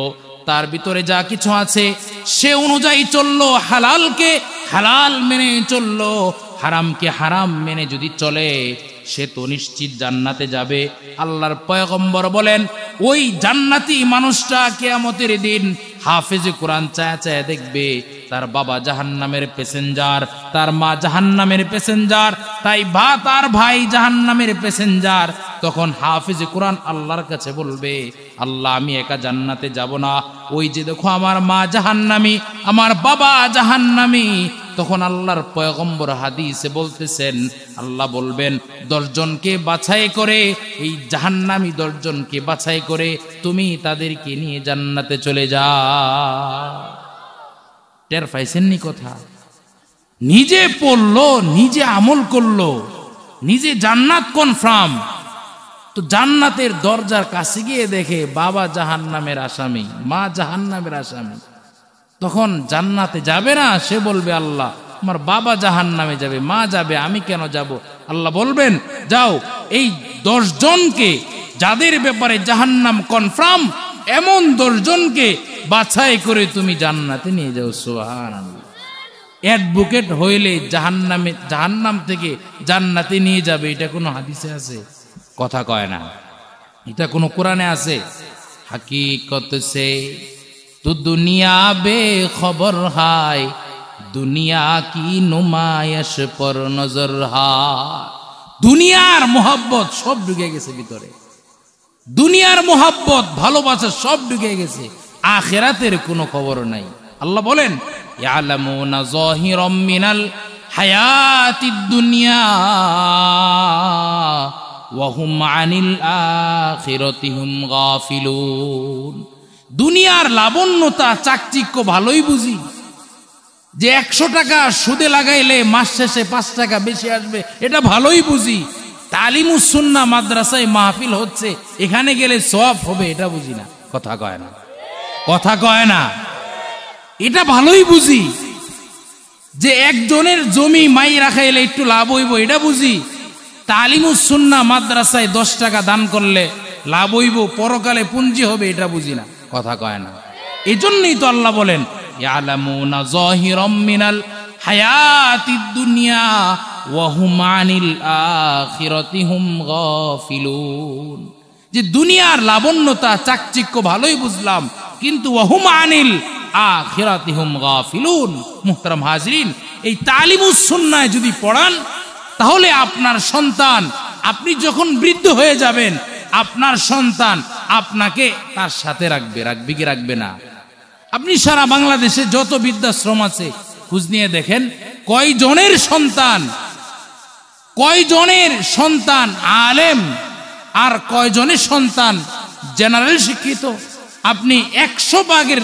তার ভিতরে যা কিছু আছে সে অনুযায়ী চলল, হালালকে হালাল মেনে চলল, হারামকে হারাম মেনে যদি চলে, সে তো নিশ্চিত জান্নাতে যাবে। আল্লাহর পয়গম্বর বলেন, ওই জান্নাতি মানুষটা কিয়ামতের দিন হাফেজে কোরআন চায়া চায়া দেখবে, তার বাবা জাহান্নামের প্যাসেঞ্জার, তার মা জাহান্নামের প্যাসেঞ্জার, তার ভাই জাহান্নামের প্যাসেঞ্জার। তখন হাফেজে কোরআন আল্লাহর কাছে বলবে, আল্লাহ, আমি একা জান্নাতে যাব না, ওই যে দেখো আমার মা জাহান্নামী, আমার বাবা জাহান্নামী। তখন আল্লাহর পয়গম্বর হাদিসে বলতেছেন, আল্লাহ বলবেন, 10 জনকে বাছাই করে, এই জাহান্নামী 10 জনকে বাছাই করে তুমি তাদেরকে নিয়ে জান্নাতে চলে যাও। টের পাইছেননি কথা? নিজে পড়লো, নিজে আমল করলো, নিজে জান্নাত কনফার্ম। তো জান্নাতের দরজার কাছে গিয়ে দেখে বাবা জাহান্নামের আসামি, মা জাহান্নামের আসামি। তখন জান্নাতে যাবে না, সে বলবে, আল্লাহ, আমার বাবা জাহান্নামে যাবে, মা যাবে, আমি কেন যাব? আল্লাহ বলবেন, যাও, এই 10 জনকে যাদের ব্যাপারে জাহান্নাম কনফার্ম, এমন 10 জনকে বাছাই করে তুমি জান্নাতে নিয়ে যাও। সুবহানাল্লাহ। অ্যাডভোকেট হইলে জাহান্নাম থেকে জান্নাতে নিয়ে যাবে, এটা কোনো হাদিসে আছে? কথা কয় না। এটা কোন কোরআনে আছে? हकीकत से तो दुनिया बेखबर है, दुनिया की नुमाइश पर नजर है। দুনিয়ার মোহাব্বত সব ঢুকে গেছে ভিতরে, দুনিয়ার মোহাব্বত ভালোবাসা সব ঢুকে গেছে, আখিরাতের কোনো খবর নাই। আল্লাহ বলেন ইয়ালামুনা যাহিরাম মিনাল হায়াতিদ দুনিয়া ওয়া হুম আনিল আখিরাতি হুম গাফিলুন। দুনিয়ার লাবণ্যতা চাকচিক্য ভালোই বুঝি, যে 100 টাকা সুদে লাগাইলে মাস শেষে 5 টাকা বেশি আসবে, এটা ভালোই বুঝি। তালিমুস সুন্নাহ মাদ্রাসায় মাহফিল হচ্ছে, এখানে গেলে সওয়াব হবে, এটা বুঝি না। কথা কয় না, কথা কয় না, এটা ভালোই বুঝি। যে একজনের জমি মাই রাখাইলে একটু লাভ হইব, এটা বুঝি। তালিমুস সুন্নাহ মাদ্রাসায় 10 টাকা দান করলে লাভ হইব, পরকালে পুঞ্জি হবে, এটা বুঝি না। কথা কয় না। এজন্যই তো আল্লাহ বলেন ইয়ালামুনা যাহিরাম মিনাল হায়াতিদ দুনিয়া ওয়া হুম আনিল আখিরাতি হুম গাফিলুন। যে দুনিয়ার লাবণ্যতা চাকচিক্য ভালোই বুঝলাম, কিন্তু ওয়া হুম আনিল আখিরাতি হুম গাফিলুন। মুহতারাম হাজরিন, এই তালিমুস সুন্নাহ যদি পড়ান, তাহলে আপনার সন্তান, আপনি যখন বৃদ্ধ হয়ে যাবেন, আপনার সন্তান আপনাকে তার সাথে রাখবে। রাখবে কি রাখবে না? আপনি সারা বাংলাদেশে যত বৃদ্ধাশ্রম আছে খোঁজ নিয়ে দেখেন, কয়জনের সন্তান আলেম আর কয়জনের সন্তান জেনারেল শিক্ষিত। আপনি 100 ভাগের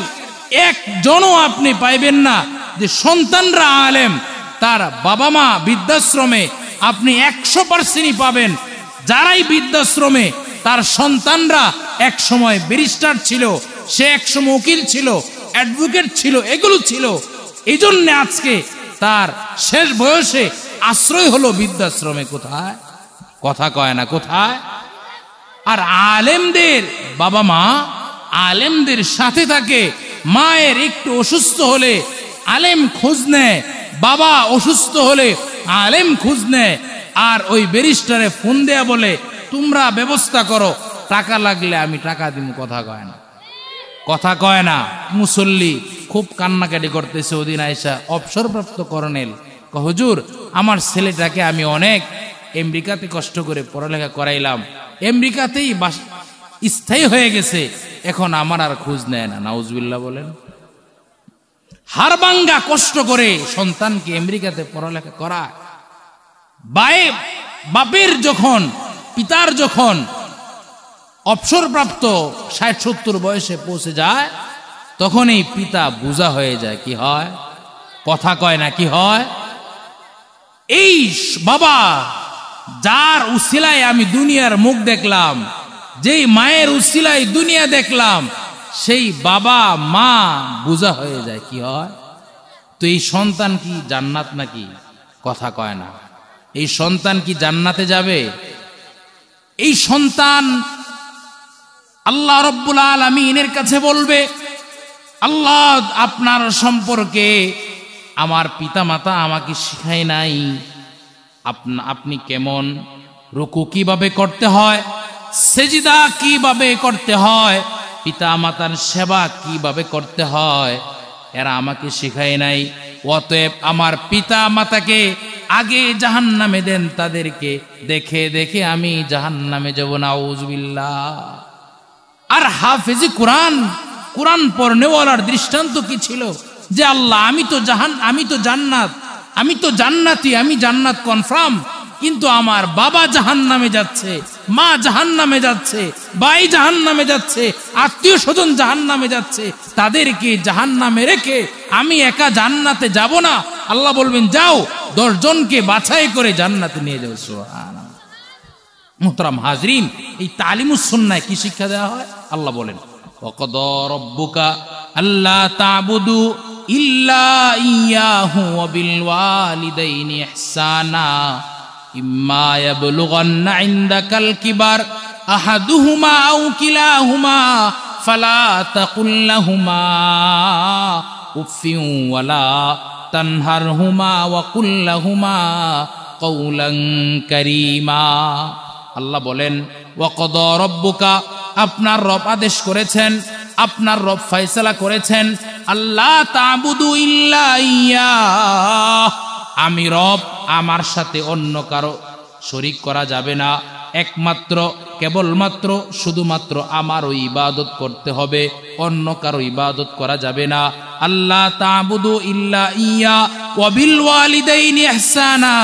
1 জনও আপনি পাইবেন না যে সন্তানরা আলেম, তার বাবা মা বৃদ্ধাশ্রমে। আপনি 100% পাবেন যারাই বৃদ্ধাশ্রমে তার সন্তানরা এক সময় ব্যারিস্টার ছিল, সে এক সময় উকিল ছিল, অ্যাডভোকেট ছিল, এগুলো ছিল। এই জন্য আজকে তার শেষ বয়সে আশ্রয় হলো বৃদ্ধাশ্রমে। কোথায়? কথা কয় না, কোথায়? আর আলেমদের বাবা মা আলেমদের সাথে থাকে। মায়ের একটু অসুস্থ হলে আলেম খোঁজ নেয়, বাবা অসুস্থ হলে আলেম খোঁজ নেয়। আর ওই ব্যারিস্টারে ফোন দেয়া বলে তোমরা ব্যবস্থা করো, টাকা লাগলে আমি টাকা দিব। কথা কয় না, কথা কয় না। মুসল্লি খুব কান্নাকাটি করতেছে। ওদিন আয়েশা অবসরপ্রাপ্ত কর্নেল, হুজুর আমার ছেলেটাকে আমি অনেক আমেরিকাতে কষ্ট করে পড়ালেখা করাইলাম, আমেরিকাতেই স্থায়ী হয়ে গেছে, এখন আমার আর খোঁজ নেয় না। নাউজুবিল্লাহ বলেন। হারবাঙ্গা কষ্ট করে সন্তানকে আমেরিকাতে পড়ালেখা করায়। বাপের যখন, পিতার যখন অবসরপ্রাপ্ত 60-70 বয়সে পৌঁছে যায়, তখন এই পিতা বোঝা হয়ে যায়। কি হয়? কথা কয় না, কি হয়? এই বাবা যার উসিলায় আমি দুনিয়ার মুখ দেখলাম, যেই মায়ের উসিলায় দুনিয়া দেখলাম, সেই বাবা মা বোঝা হয়ে যায়। কি হয়? তো এই সন্তান কি জান্নাত নাকি? কথা কয় না। এই সন্তান কি জান্নাতে যাবে? এই সন্তান আল্লাহ রাব্বুল আলামিনের কাছে বলবে, আল্লাহ আপনার সম্পর্কে আমার পিতামাতা আমাকে শিখায় নাই, আপনি কেমন, রুকু কিভাবে করতে হয়, সেজদা কিভাবে করতে হয়, পিতামাতার সেবা কিভাবে করতে হয়, এরা আমাকে শিখায় নাই। অতএব আমার পিতা মাতাকে আগে জাহান্নামে দেন, তাদেরকে দেখে দেখে আমি জাহান্নামে যাব। নাউজুবিল্লাহ। আর হাফেজি কোরআন পড়নেওয়ালার দৃষ্টান্ত কি ছিল? যে আল্লাহ আমি তো জান্নাতি, আমি জান্নাত কনফার্ম, কিন্তু আমার বাবা জাহান্নামে যাচ্ছে, মা জাহান্নামে যাচ্ছে, ভাই জাহান্নামে যাচ্ছে, আত্মীয় স্বজন জাহান্নামে যাচ্ছে, তাদেরকে জাহান্নামে রেখে আমি একা জান্নাতে যাব না। আল্লাহ বলবেন যাও, 10 জনকে বাছাই করে জান্নাতে নিয়ে যাও। সুবহানাল্লাহ। মুহতারাম হাজরিন, এই তালিমুস সুন্নাহ কি শিক্ষা দেওয়া হয়? আল্লাহ বলেন ওয়াকাদা রাব্বুকা আল্লা তা'বুদু ইল্লা ইয়াহু ওয়া বিল ওয়ালিদাইনি ইহসানা ইম্মা ইয়াবলুগান্না ইনদাকাল কিবার আহাদুহুমা আও কিলাহুমা ফালা তাকুল লাহুমা উফিন ওয়ালা তানহারহুমা ওয়া কুল লাহুমা কওলান কারীমা। আল্লাহ বলেন ওয়াকদা রব্বুকা, আপনার রব আদেশ করেছেন, আপনার রব ফয়সালা করেছেন, আল্লাহ তা'বুদু ইল্লা ইয়্যাহ, আমি রব, আমার সাথে অন্য কারো শরীক করা যাবে না, একমাত্র কেবলমাত্র শুধুমাত্র আমারও ইবাদত করতে হবে, অন্য কারো ইবাদত করা যাবে না। আল্লাহ তা'বুদু ইল্লা ইয়্যাহ ওয়া বিল ওয়ালিদাইনি ইহসানা,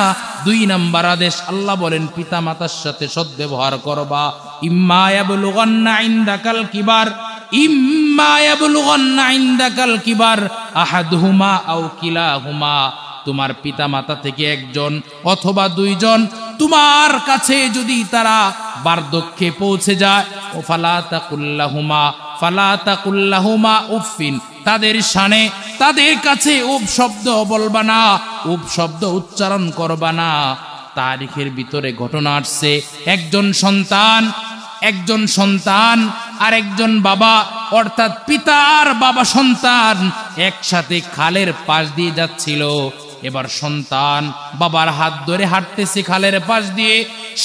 2 নম্বর আদেশ আল্লাহ বলেন পিতা মাতার সাথে সদ্ব্যবহার করবা। ইম্মা ইয়াবলুগান্না ইনদাকাল কিবার, ইম্মা ইয়াবলুগান্না ইনদাকাল কিবার আহাদুহুমা আও কিলাহুমা, তোমার পিতা মাতা থেকে একজন অথবা 2 জন তোমার কাছে যদি তারা বার্ধক্যে পৌঁছে যায়, ও ফালা তাকুল্লাহুমা উফিন, তাদের শানে তাদের কাছে উফ শব্দ বলবা না, উফ শব্দ উচ্চারণ করবা না। তারিখের ভিতরে ঘটনা আসছে, একজন সন্তান আর একজন বাবা, অর্থাৎ পিতা আর বাবা সন্তান একসাথে খালের পাশ দিয়ে যাচ্ছিল। এবার সন্তান বাবার হাত ধরে হাঁটতেছে খালের পাশ দিয়ে।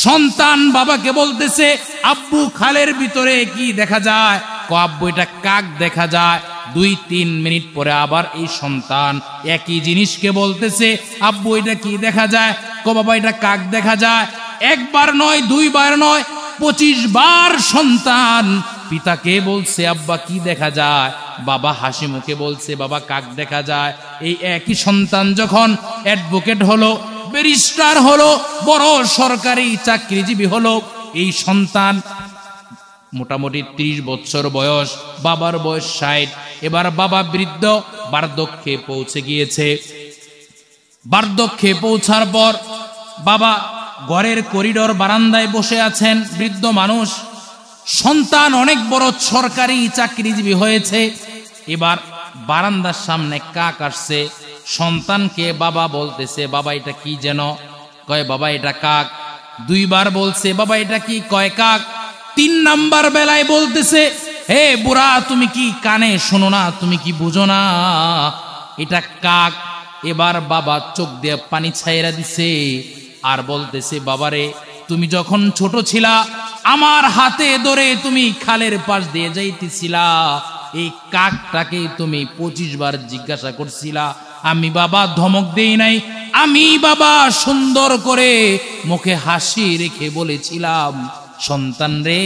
সন্তান বাবাকে বলতেছে, আব্বু খালের ভিতরে কি দেখা যায়? আব্বু এটা কাক দেখা যায়। 2-3 মিনিট পরে আবার এই সন্তান একই জিনিসকে বলতেছে, আব্বু এটা কি দেখা যায়? বাবা এটা কাক দেখা যায়। 1 বার নয়, 2 বার নয়, 25 বার সন্তান পিতাকে বলছে, আব্বা কি দেখা যায়? বাবা হাসি মুখে বলছে, বাবা কাক দেখা যায়। এই একই সন্তান যখন অ্যাডভোকেট হলো, ব্যারিস্টার হলো, বড় সরকারি চাকরিজীবী হলো, এই সন্তান মোটামুটি 30 বছর বয়স, বাবার বয়স 60। এবার বাবা বৃদ্ধ, বার্ধক্যে পৌঁছে গিয়েছে। বার্ধক্যে পৌঁছার পর বাবা ঘরের করিডোর বারান্দায় বসে আছেন, বৃদ্ধ মানুষ। সন্তান অনেক বড় সরকারি চাকরিজীবী হয়েছে। এবার বারান্দার সামনে কাক আসছে, সন্তানকে বাবা বলতেছে, বাবা এটা কি যেন? কয় বাবা এটা কাক। 2 বার বলছে, বাবা এটা কি? কয় কাক। 3 নাম্বার বেলায় বলতেছে, হে বুড়া, তুমি কি কানে শোনো না? তুমি কি বুঝো না? এটা কাক। এবার বাবা চোখ দিয়ে পানি ছাইরা দিছে আর বলতেছে, বাবারে, তুমি যখন ছোট ছিলা আমার হাতে ধরে তুমি খালের পাশ দিয়ে যাইতেছিলা, এই কাকটাকে তুমি 25 বার জিজ্ঞাসা করছিলা, আমি বাবা ধমক দেই নাই, আমি বাবা সুন্দর করে মুখে হাসি রেখে বলেছিলাম, সন্তান রে,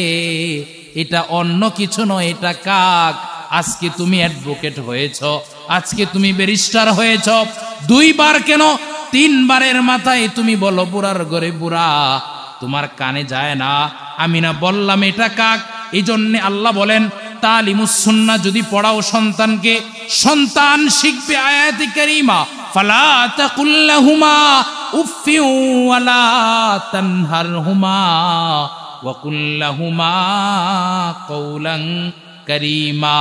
এটা অন্য কিছু নয়, এটা কাক। আজকে তুমি অ্যাডভোকেট হয়েছ, আজকে তুমি ব্যারিস্টার হয়েছ। 2 বার কেন, 3 বারের মাথায় তুমি বলো, বুড়ার ঘরে বুড়া, তোমার কানে যায় না? আমি না বললাম এটা কাক? এই জন্যে আল্লাহ বলেন, তালিমুস সুন্নাহ যদি পড়াও সন্তানকে, সন্তান শিখবে আয়াতে কারিমা। ফালা তাকুল্লাহুমা উফিউ ওয়ালা তানহারহুমা ওয়া কুল্লাহুমা কওলান কারীমা।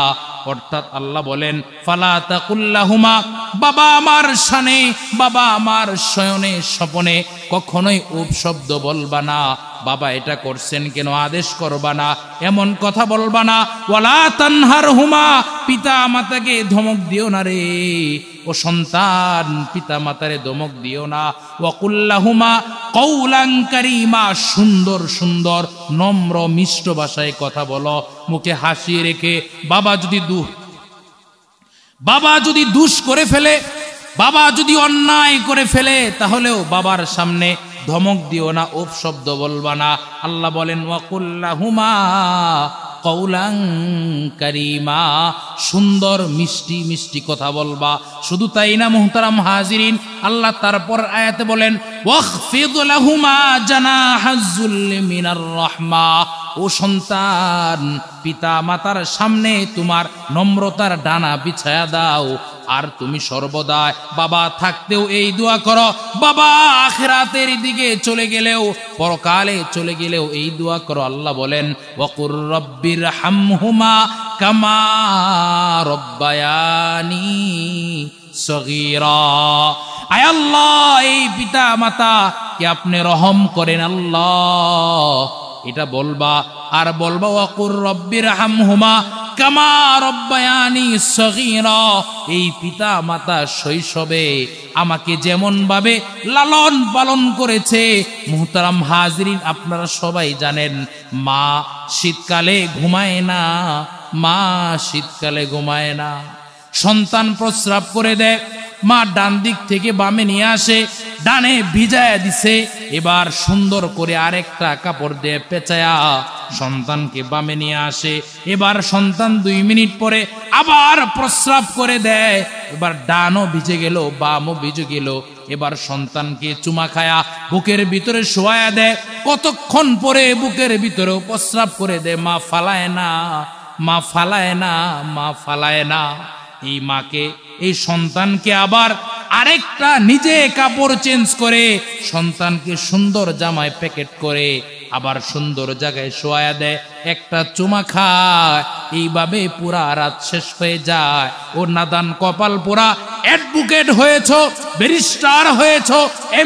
অর্থাৎ আল্লাহ বলেন, ফালা তাকুল্লাহুমা, বাবা আমার শানে, বাবা আমার শয়নে স্বপনে কখনোই উপ শব্দ বলবা না। বাবা এটা করছেন কেন আদেশ করবা না, এমন কথা বলবা না। ওয়ালা তানহারহুমা, পিতা মাতাকে ধমক দিও না রে ও সন্তান, পিতা মাতারে ধমক দিও না। ওয়া কুল্লাহুমা কওলান কারীমা, সুন্দর সুন্দর নম্র মিষ্ট ভাষায় কথা বলো, মুখে হাসি রেখে। বাবা যদি দুষ করে ফেলে, বাবা যদি অন্যায় করে ফেলে, তাহলেও বাবার সামনে ধমক দিও না, উপ শব্দ বলবা না। আল্লাহ বলেন, ওয়া কুল্লাহুমা কওলান কারীমা, সুন্দর মিষ্টি মিষ্টি কথা বলবা। শুধু তাই না মুহতারাম হাজিরিন, আল্লাহ তারপর আয়াতে বলেন, ওয়াখফিদ লাহুমা জানাহাজ যুল্লি মিনার রাহমা, ও সন্তান, পিতা মাতার সামনে তোমার নম্রতার ডানা বিছায়া দাও। আর তুমি সর্বদা বাবা থাকতেও এই দোয়া করো, বাবা আখিরাতের দিকে চলে গেলেও, পরকালে চলে গেলেও এই দোয়া করো। আল্লাহ বলেন, ওয়াকুর রব্বির হামহুমা কামা রব্বায়ানি সগীরা। আয় আল্লাহ, এই পিতা মাতা কে আপনি রহম করেন আল্লাহ, এটা বলবা। আর বলবা, ওয়াকুর রব্বির হামহুমা কামা রব্বায়ানি সগীরা, এই পিতা মাতা শৈশবে আমাকে যেমন ভাবে লালন পালন করেছে। মুহতারাম হাজিরিন, আপনারা সবাই জানেন মা শীতকালে ঘুমায় না, মা শীতকালে ঘুমায় না। সন্তান প্রস্রাব করে দেয়, মা ডান দিক থেকে বামে নিয়ে আসে, ডানে ভিজায়া দিছে, এবার সুন্দর করে আরেকটা কাপড় দিয়ে পেঁচায়া সন্তানকে বামে নিয়ে আসে। এবার সন্তান 2 মিনিট পরে আবার প্রস্রাব করে দেয়, এবার ডানও ভিজে গেল, বামও ভিজে গেল। এবার সন্তানকে চুমা খায়া বুকের ভিতরে শোয়া দেয়, কতক্ষণ পরে বুকের ভিতরেও প্রস্রাব করে দেয়। মা ফালায় না, মা ফালায় না, মা ফালায় না। এই মাকে, এই সন্তানকে আবার আরেকটা নিজে কাপড় চেঞ্জ করে সন্তানকে সুন্দর জামায় প্যাকেট করে আবার সুন্দর জায়গায় শোয়া দেয়, একটা চুমা খায়। এইভাবে পুরা রাত শেষ হয়ে যায়। ও নাদান কপাল পোড়া, অ্যাডভোকেট হয়েছ, ব্যারিস্টার হয়েছ,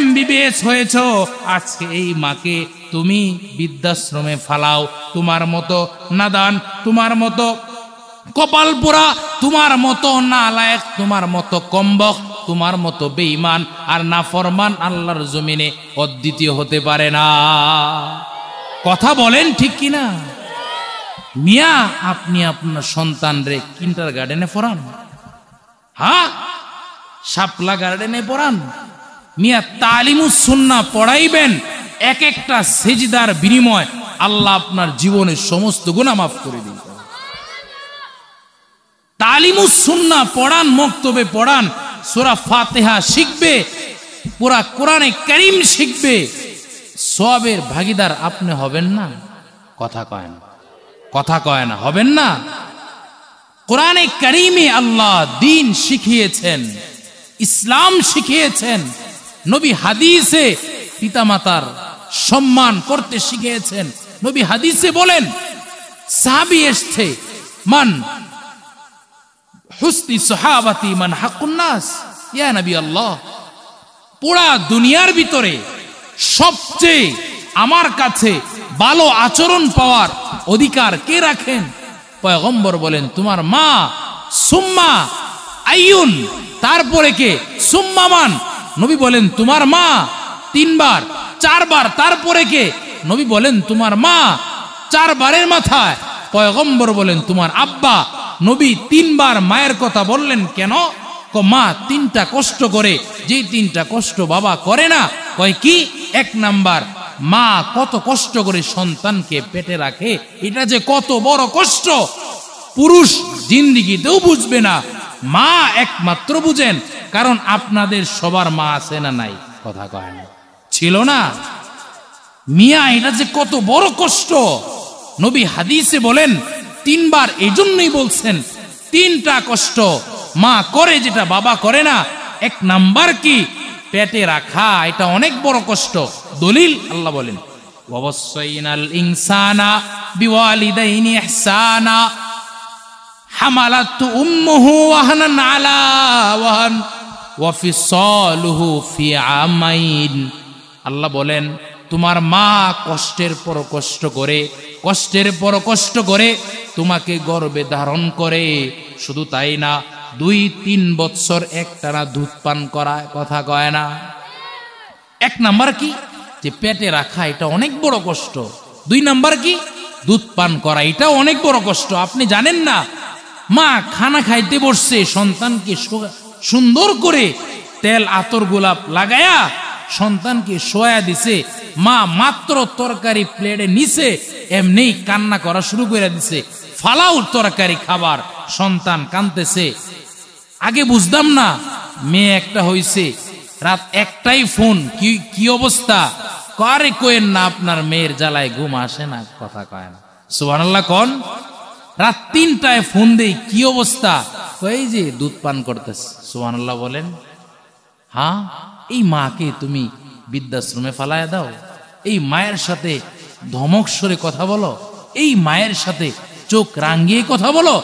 MBBS হয়েছ, আজকে এই মাকে তুমি বৃদ্ধাশ্রমে ফালাও। তোমার মতো নাদান, তোমার মতো কপাল পোড়া, তোমার মতো নালায়েক, তোমার মতো কমবক, তোমার মতো বেঈমান আর নাফরমান আল্লাহর জমিনে অদ্বিতীয় হতে পারে না। কথা বলেন ঠিক কিনা? মিয়া, আপনি আপনার সন্তান রে কিন্ডারগার্টেনে পড়ান, হ্যাঁ, শাপলা গার্ডেনে পড়ান। মিয়া, তালিমুস সুন্নাহ পড়াইবেন, এক একটা সেজদার বিনিময় আল্লাহ আপনার জীবনের সমস্ত গুনাহ মাফ করে দিন। তালিমুস সুন্নাহ পড়ান, মক্তবে পড়ান, সূরা ফাতিহা শিখবে, পুরা কোরআনে কারীম শিখবে, সওয়াবের ভাগীদার আপনি হবেন না? কথা কয় না, কথা কয় না, হবেন না? কোরআনে কারীমে আল্লাহ দ্বীন শিখিয়েছেন, ইসলাম শিখিয়েছেন, নবী হাদিসে পিতামাতার সম্মান করতে শিখিয়েছেন। নবী হাদিসে বলেন, সাহাবী এসছে, মান হুসনি সাহাবাতি মান হাক্কুন নাস, ইয়া নবী আল্লাহ, পুরা দুনিয়ার ভিতরে সবচেয়ে আমার কাছে ভালো আচরণ পাওয়ার অধিকার কে রাখেন? পয়গম্বর বলেন, তোমার মা। সুম্মা আইয়ুন, তারপরে কে? সুম্মা মান। নবী বলেন, তোমার মা। 3 বার 4 বার, তারপরে কে? নবী বলেন, তোমার মা। 4 বারের মাথায় পয়গম্বর বলেন, তোমার আব্বা। নবী 3 বার মায়ের কথা বললেন কেন? মা 3টা কষ্ট করে, যে 3টা কষ্ট বাবা করে না। কয় কি? 1 নাম্বার, মা কত কষ্ট করে সন্তানকে পেটে রাখে, এটা যে কত বড় কষ্ট পুরুষ জিন্দিগিতেও বুঝবে না, মা একমাত্র বুঝেন। কারণ আপনাদের সবার মা আছে না নাই? কথা কয় না, ছিল না? মিয়া, এটা যে কত বড় কষ্ট নবী হাদিসে বলেন 3 বার। এই জন্যই বলছেন 3টা কষ্ট মা করে যেটা বাবা করে না। 1 নাম্বার কি? পেটে রাখা, এটা অনেক বড় কষ্ট। দলিল আল্লাহ বলেন, ওয়াসাইনাল ইনসানা বিওয়ালিদাইনি ইহসানা হামালাতু উম্মুহু ওয়াহনান আলা ওয়াহন ওয়া ফিসালুহু ফি আমাইন। আল্লাহ বলেন, তোমার মা কষ্টের পর কষ্ট করে, কষ্টের পর কষ্ট করে তোমাকে গর্ভে ধারণ করে। শুধু তাই না, 2-3 বছর একটানা দুধ পান করায়। কথা কয় না? 1 নাম্বার কি? যে পেটে রাখা, এটা অনেক বড় কষ্ট। 2 নাম্বার কি? দুধ পান করা, এটা অনেক বড় কষ্ট। আপনি জানেন না, মা খানা খাইতে বসছে, সন্তানকে সুন্দর করে তেল আতর গোলাপ লাগায়া সন্তানকে শোয়া দিছে। মা মাত্র তরকারি প্লেটে নিছে, এমনি কান্না করা শুরু করে দিছে, ফালাও তরকারি খাবার। সন্তান কাঁদতেছে। আগে বুঝতাম না, মেয়ে একটা হইছে, রাত 1টায় ফোন, কি অবস্থা? কারে কোয়েন না, আপনার মেয়ের জ্বালায় ঘুম আসে না। কথা কয় না, সুবহানাল্লাহ কোন? রাত 3টায় ফোন দেই, কি অবস্থা? কই যে দুধ পান করতেছে। সুবহানাল্লাহ বলেন। হ্যাঁ, এই মাকে তুমি বৃদ্ধাশ্রমে ফালায় দাও, এই মায়ের সাথে ধমক সরে কথা বলো, এই মায়ের সাথে চোখ রাঙিয়ে কথা বলো।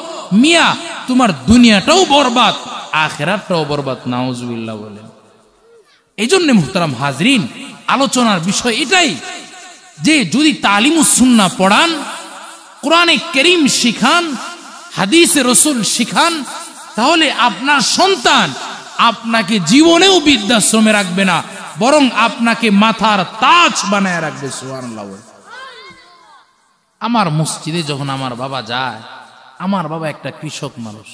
মিয়া, তোমার দুনিয়াটাও বরবাদ, আখিরাতটাও বরবাদ। নাউজুবিল্লাহ বলেন। এই জন্য মুহতারাম হাজরিন, আলোচনার বিষয় এটাই যে যদি তালিমুস সুন্নাহ পড়ান, কোরআনে কারীম শিখান, হাদিসে রাসূল শিখান, তাহলে আপনার সন্তান আপনাকে জীবনেও বৃদ্ধাশ্রমে রাখবে না, বরং আপনাকে মাথার তাজ বানায় রাখবে। সুবহানাল্লাহ। আমার মসজিদে যখন আমার বাবা যায়, আমার বাবা একটা কৃষক মানুষ,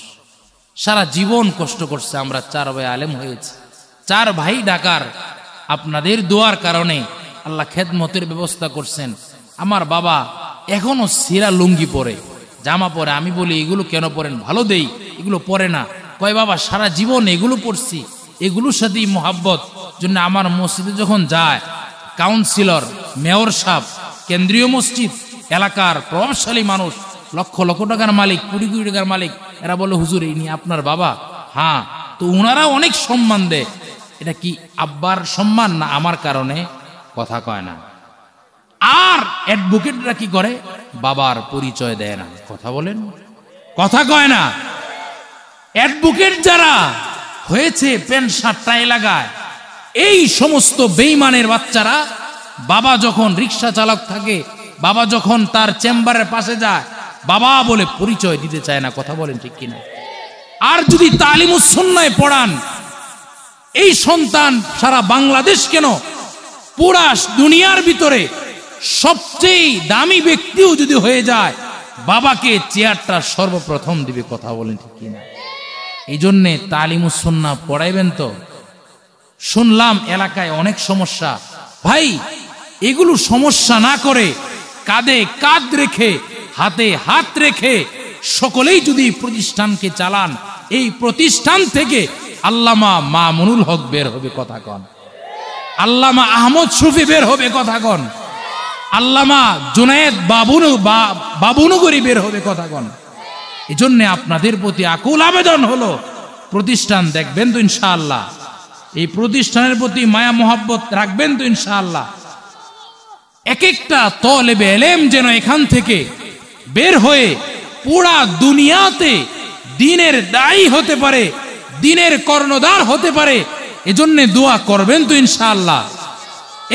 সারা জীবন কষ্ট করছে। আমরা 4 ভাই আলেম হয়েছে, 4 ভাই ঢাকার। আপনাদের দোয়ার কারণে আল্লাহ খেদমতের ব্যবস্থা করছেন। আমার বাবা এখনো সিরা লুঙ্গি পরে, জামা পরে। আমি বলি এগুলো কেন পরেন? ভালো দেই, এগুলো পরে না। কয় বাবা সারা জীবন এগুলো পড়ছি, এগুলোর সাথেই মোহাব্বত জন্য আমার মসজিদে যখন যায়, কাউন্সিলর, মেয়র সাহেব, কেন্দ্রীয় মসজিদ, এলাকার প্রভাবশালী মানুষ, লক্ষ লক্ষ টাকার মালিক, কোটি কোটি টাকার মালিক, এরা বলে হুজুর ইনি আপনার বাবা। হ্যাঁ, তো ওনারা অনেক সম্মান দেয়। এটা কি আব্বার সম্মান না আমার কারণে? কথা কয় না। আর অ্যাডভোকেটরা কি করে? বাবার পরিচয় দেয় না। কথা বলেন, কথা কয় না। অ্যাডভোকেট যারা হয়েছে প্যান্ট শার্ট টাই লাগায়, এই সমস্ত বেঈমানের বাচ্চারা বাবা যখন রিক্সা চালক থাকে, বাবা যখন তার চেম্বারের পাশে যায়, বাবা বলে পরিচয় দিতে চায় না। কথা বলেন ঠিক কিনা? আর যদি তালিমুস সুন্নাহ পড়ান, এই সন্তান সারা বাংলাদেশ কেন পুরা দুনিয়ার ভিতরে সবচেয়ে দামি ব্যক্তিও যদি হয়ে যায়, বাবাকে চেয়ারটা সর্বপ্রথম দিবে। কথা বলেন ঠিক কিনা? এই জন্যে তালিমুস সুন্নাহ পড়াইবেন তো। শুনলাম এলাকায় অনেক সমস্যা। ভাই, এগুলো সমস্যা না করে কাঁধে কাঁধ রেখে, হাতে হাত রেখে সকলেই যদি প্রতিষ্ঠানকে চালান, এই প্রতিষ্ঠান থেকে আল্লামা মামুনুল হক বের হবে। কথা কন। আল্লামা আহমদ শফি বের হবে। কথা কন। আল্লামা জুনায়েদ বাবুনগরী বের হবে। কথা কন। এই জন্য আপনাদের প্রতি আকুল আবেদন হলো, প্রতিষ্ঠান দেখবেন তো ইনশাআল্লাহ? এই প্রতিষ্ঠানের প্রতি মায়া মোহাব্বত রাখবেন তো ইনশাআল্লাহ? এক একটা তলেবে ইলম যেন এখান থেকে বের হয়ে পুরা দুনিয়াতে দ্বীনের দায়ী হতে পারে, দ্বীনের কর্ণধার হতে পারে। এজন্য দোয়া করবেন তো ইনশাআল্লাহ?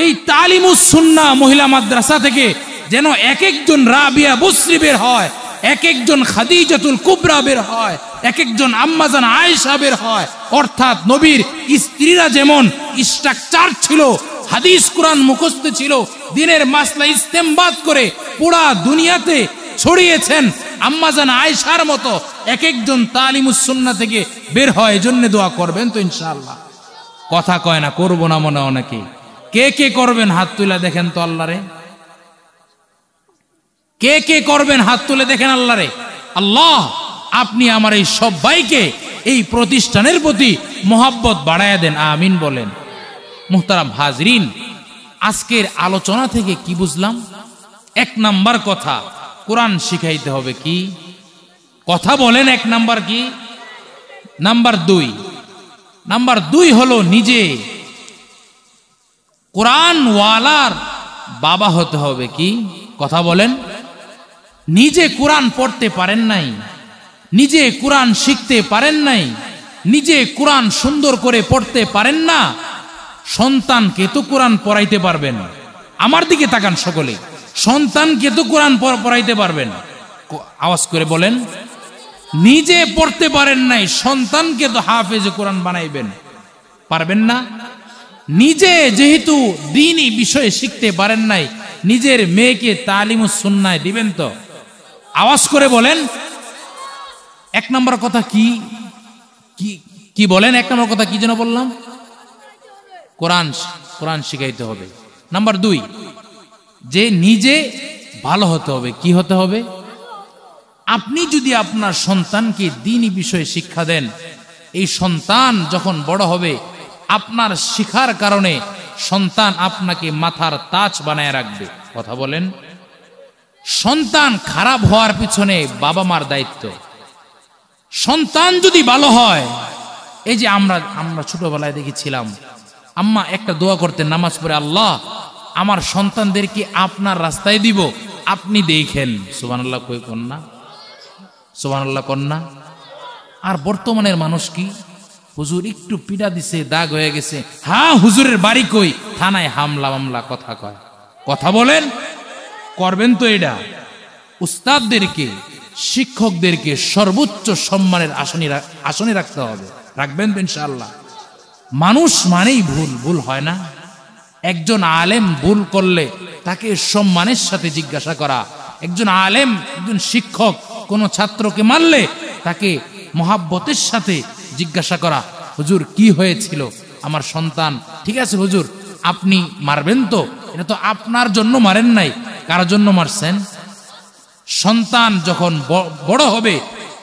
এই তালিমুস সুন্নাহ মহিলা মাদ্রাসা থেকে যেন এক একজন রাবিয়া বসরি বের হয়, এক একজন খাদিজাতুল কুবরা বের হয়, এক একজন আম্মাজান আয়েশা বের হয়। অর্থাৎ নবীর স্ত্রীরা যেমন স্ট্রাকচার ছিল, হাদিস কুরআন মুখস্থ ছিল, দ্বীনের মাসলা ইস্তেমবাদ করে পুরা দুনিয়াতে ছড়িয়েছেন, আম্মাজান আয়েশার মতো এক একজন তালিমুস সুন্নাহ থেকে বের হয়। এজন্য দোয়া করবেন তো ইনশাআল্লাহ? কথা কয় না, করবো না মনে অনেকে। কে কে করবেন হাত তুলে দেখেন তো আল্লাহরে? কে কে করবেন হাত তুলে দেখেন আল্লাহরে? আল্লাহ, আপনি আমার এই সবাইকে এই প্রতিষ্ঠানের প্রতি মোহাব্বত বাড়ায়া দেন, আমিন বলেন। মুহতারাম হাজরিন, আজকের আলোচনা থেকে কি বুঝলাম? 1 নাম্বার কথা, কোরআন শিখাইতে হবে। কি কথা বলেন? 1 নাম্বার কি? নাম্বার 2 হলো নিজে কোরআন ওয়ালার বাবা হতে হবে। কি কথা বলেন? নিজে কোরআন পড়তে পারেন নাই, নিজে কোরআন শিখতে পারেন নাই, নিজে কোরআন সুন্দর করে পড়তে পারেন না, সন্তানকে তো কোরআন পড়াইতে পারবেন? আমার দিকে তাকান সকলে। সন্তানকে তো কোরআন পড়াইতে পারবেন? আওয়াজ করে বলেন। নিজে পড়তে পারেন নাই, সন্তানকে তো হাফেজ কোরআন বানাইবেন? পারবেন না। নিজে যেহেতু দ্বীনি বিষয়ে শিখতে পারেন নাই, নিজের মেয়েকে তালিমুস সুন্নাহ দিবেন তো? আওয়াজ করে বলেন। 1 নম্বর কথা কি? কি বলেন? 1 নম্বর কথা কি যেন বললাম? কোরআন শিখাইতে হবে। নাম্বার 2, যে নিজে ভালো হতে হবে। কি হতে হবে? আপনি যদি আপনার সন্তানকে দ্বীনি বিষয়ে শিক্ষা দেন, এই সন্তান যখন বড় হবে, আপনার শিখার কারণে সন্তান আপনাকে মাথার তাজ বানায় রাখবে। কথা বলেন। সন্তান খারাপ হওয়ার পিছনে বাবা মার দায়িত্ব। সন্তান যদি ভালো হয়, এই যে আমরা ছোটবেলায় দেখেছিলাম, আম্মা একটা দোয়া করতেন নামাজ পড়ে, আল্লাহ আমার সন্তানদেরকে আপনার রাস্তায় দিব, আপনি দেখেন। সুবহানাল্লাহ কই কন্যা? সুবহানাল্লাহ কন্যা। আর বর্তমানের মানুষ কি? হুজুর একটু পিটা দিছে, দাগ হয়ে গেছে, হ্যাঁ হুজুরের বাড়ি কই? থানায় হামলা মামলা। কথা কয়। কথা বলেন। করবেন তো এটা? উস্তাদদেরকে শিক্ষকদেরকে সর্বোচ্চ সম্মানের আসনে রাখতে হবে। রাখবেন তো ইনশাআল্লাহ? মানুষ মানেই ভুল, ভুল হয় না? একজন আলেম ভুল করলে তাকে সম্মানের সাথে জিজ্ঞাসা করা, একজন আলেম, একজন শিক্ষক কোনো ছাত্রকে মারলে তাকে মহাব্বতের সাথে জিজ্ঞাসা করা, হুজুর কি হয়েছিল? আমার সন্তান ঠিক আছে হুজুর, আপনি মারবেন তো? এটা তো আপনার জন্য মারেন নাই, কার জন্য মারছেন? সন্তান যখন বড় হবে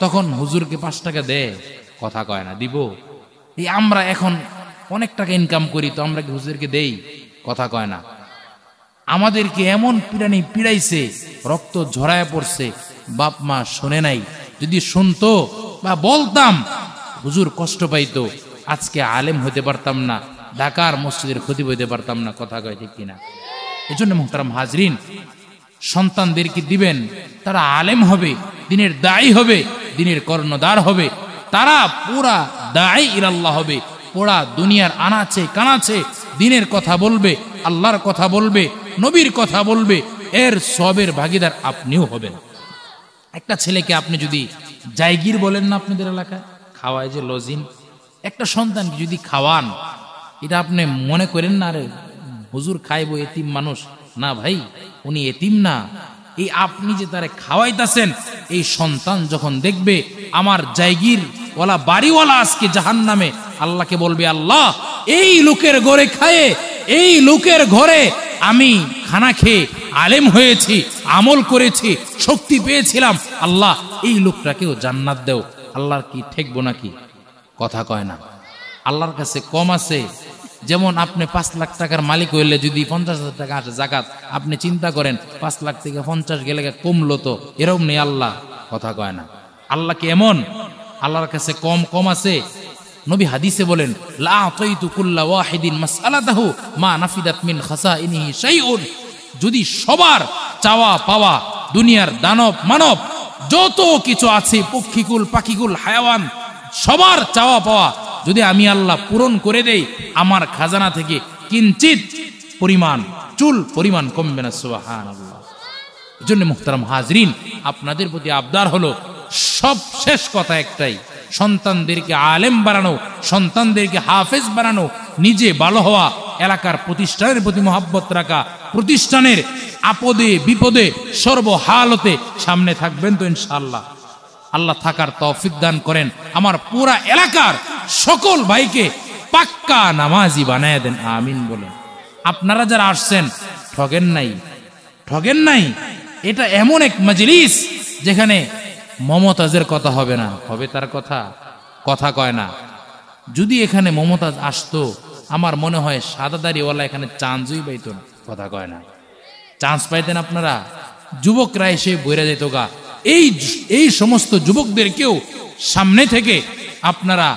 তখন হুজুরকে 5 টাকা দেয়, কথা কয় না, দিব? এই আমরা এখন অনেক টাকা ইনকাম করি, তো আমরা কি হুজুরকে দেই? কথা কয় না। আমাদেরকে এমন পিড়ানি পিড়াইছে, রক্ত ঝরায় পড়ছে, বাপ মা শোনে নাই। যদি শুনতো বা বলতাম, হুজুর কষ্ট পাইতো, আজকে আলেম হইতে পারতাম না, ঢাকার মসজিদের খতিব হইতে পারতাম না। কথা কয় ঠিক কিনা? এজন্য মুহতারাম হাজরিন, সন্তানদেরকে দিবেন, তারা আলেম হবে, দিনের দায়ী হবে, দিনের কর্ণধার হবে, তারা পুরা দায়ী ইলাল্লাহ হবে, পুরা দুনিয়ার আনাচে কানাচে দিনের কথা বলবে, আল্লাহর কথা বলবে, নবীর কথা বলবে, এর সবের ভাগীদার আপনিও হবেন। একটা ছেলেকে আপনি যদি জায়গির বলেন না আপনাদের এলাকায়, খাওয়ায় যে লজিন, একটা সন্তানকে যদি খাওয়ান, এটা আপনি মনে করেন না রে হুজুর খাইবো, এতিম মানুষ না ভাই, উনি এতিম না। এই আপনি যে তারে খাওয়াইতেছেন, এই সন্তান যখন দেখবে আমার জায়গির ওয়ালা বাড়িওয়ালা আজকে জাহান্নামে, আল্লাহকে বলবে, আল্লাহ এই লোকের ঘরে খায়ে, এই লোকের ঘরে আমি খানা খেয়ে আলেম হয়েছি, আমল করেছি, শক্তি পেয়েছিলাম, আল্লাহ এই লোকটাকেও জান্নাত দেও। আল্লাহর কি ঠেকবো নাকি? কথা কয় না। আল্লাহর কাছে কম আছে? যেমন আপনি 5 লাখ টাকার মালিক হইলে যদি 50,000 টাকা আসে জাকাত, আপনি চিন্তা করেন 5 লাখ থেকে 50 গেলে কমলো, তো এরকম নেই আল্লাহ। কথা কয় না। আল্লাহ কি এমন? আল্লাহর কাছে কম আছে? নবী হাদিসে বলেন, লা আতাইতু কুল্লা ওয়াহিদিন মাসআলাতাহু মা নাফিদাত মিন খাসাইনিহি শাইউন। যদি সবার চাওয়া পাওয়া, দুনিয়ার দানব মানব যত কিছু আছে, পক্ষীকুল পাখিকুল হায়াওয়ান, সবার চাওয়া পাওয়া যদি আমি আল্লাহ পূরণ করে দেই, আমার খাজানা থেকে কিঞ্চিত পরিমাণ, চুল পরিমাণ কমবে না। সুবহানাল্লাহ। এজন্য মুহতারাম হাজরিন, আপনাদের প্রতি আবদার হলো, সব শেষ কথা একটাই, সন্তানদেরকে আলেম বানানো, সন্তানদেরকে হাফেজ বানানো, নিজে ভালো হওয়া, এলাকার প্রতিষ্ঠানের প্রতি মহব্বত রাখা, প্রতিষ্ঠানের আপদে বিপদে সর্বহালতে সামনে থাকবেন তো ইনশাআল্লাহ? আল্লাহ থাকার তৌফিক দান করেন। আমার পুরা এলাকার সকল ভাইকে পাক্কা নামাজি বানায় দেন, আমিন বলেন। আপনারা যারা আসছেন, ঠগেন নাই, ঠগেন নাই। এটা এমন এক মজলিস যেখানে মমতাজের কথা হবে না, হবে তার কথা? কথা কয় না। যদি এখানে মমতাজ আসতো, আমার মনে হয় সাদা দাড়িওয়ালা এখানে চান্সই পাইতো না। কথা কয় না। চান্স পাইতেন আপনারা? যুবকরা এসে বইরা যেত গা। এই সমস্ত যুবকদেরকেও সামনে থেকে আপনারা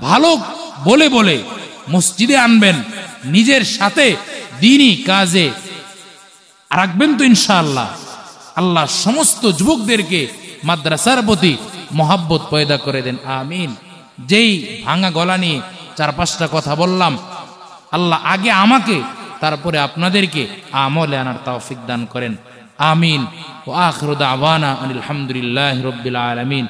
ভালো বলে বলে মসজিদে আনবেন, নিজের সাথে দ্বীনি কাজে রাখবেন তো ইনশাআল্লাহ? আল্লাহ সমস্ত যুবকদেরকে মাদ্রাসার প্রতি মহাব্বত পয়দা করে দেন, আমিন। যেই ভাঙা গলা নিয়ে 4-5টা কথা বললাম, আল্লাহ আগে আমাকে, তারপরে আপনাদেরকে আমলে আনার তৌফিক দান করেন, আমিন। ওয়া আখিরু দাওয়ানা আলহামদুলিল্লাহি রাব্বিল আলামিন।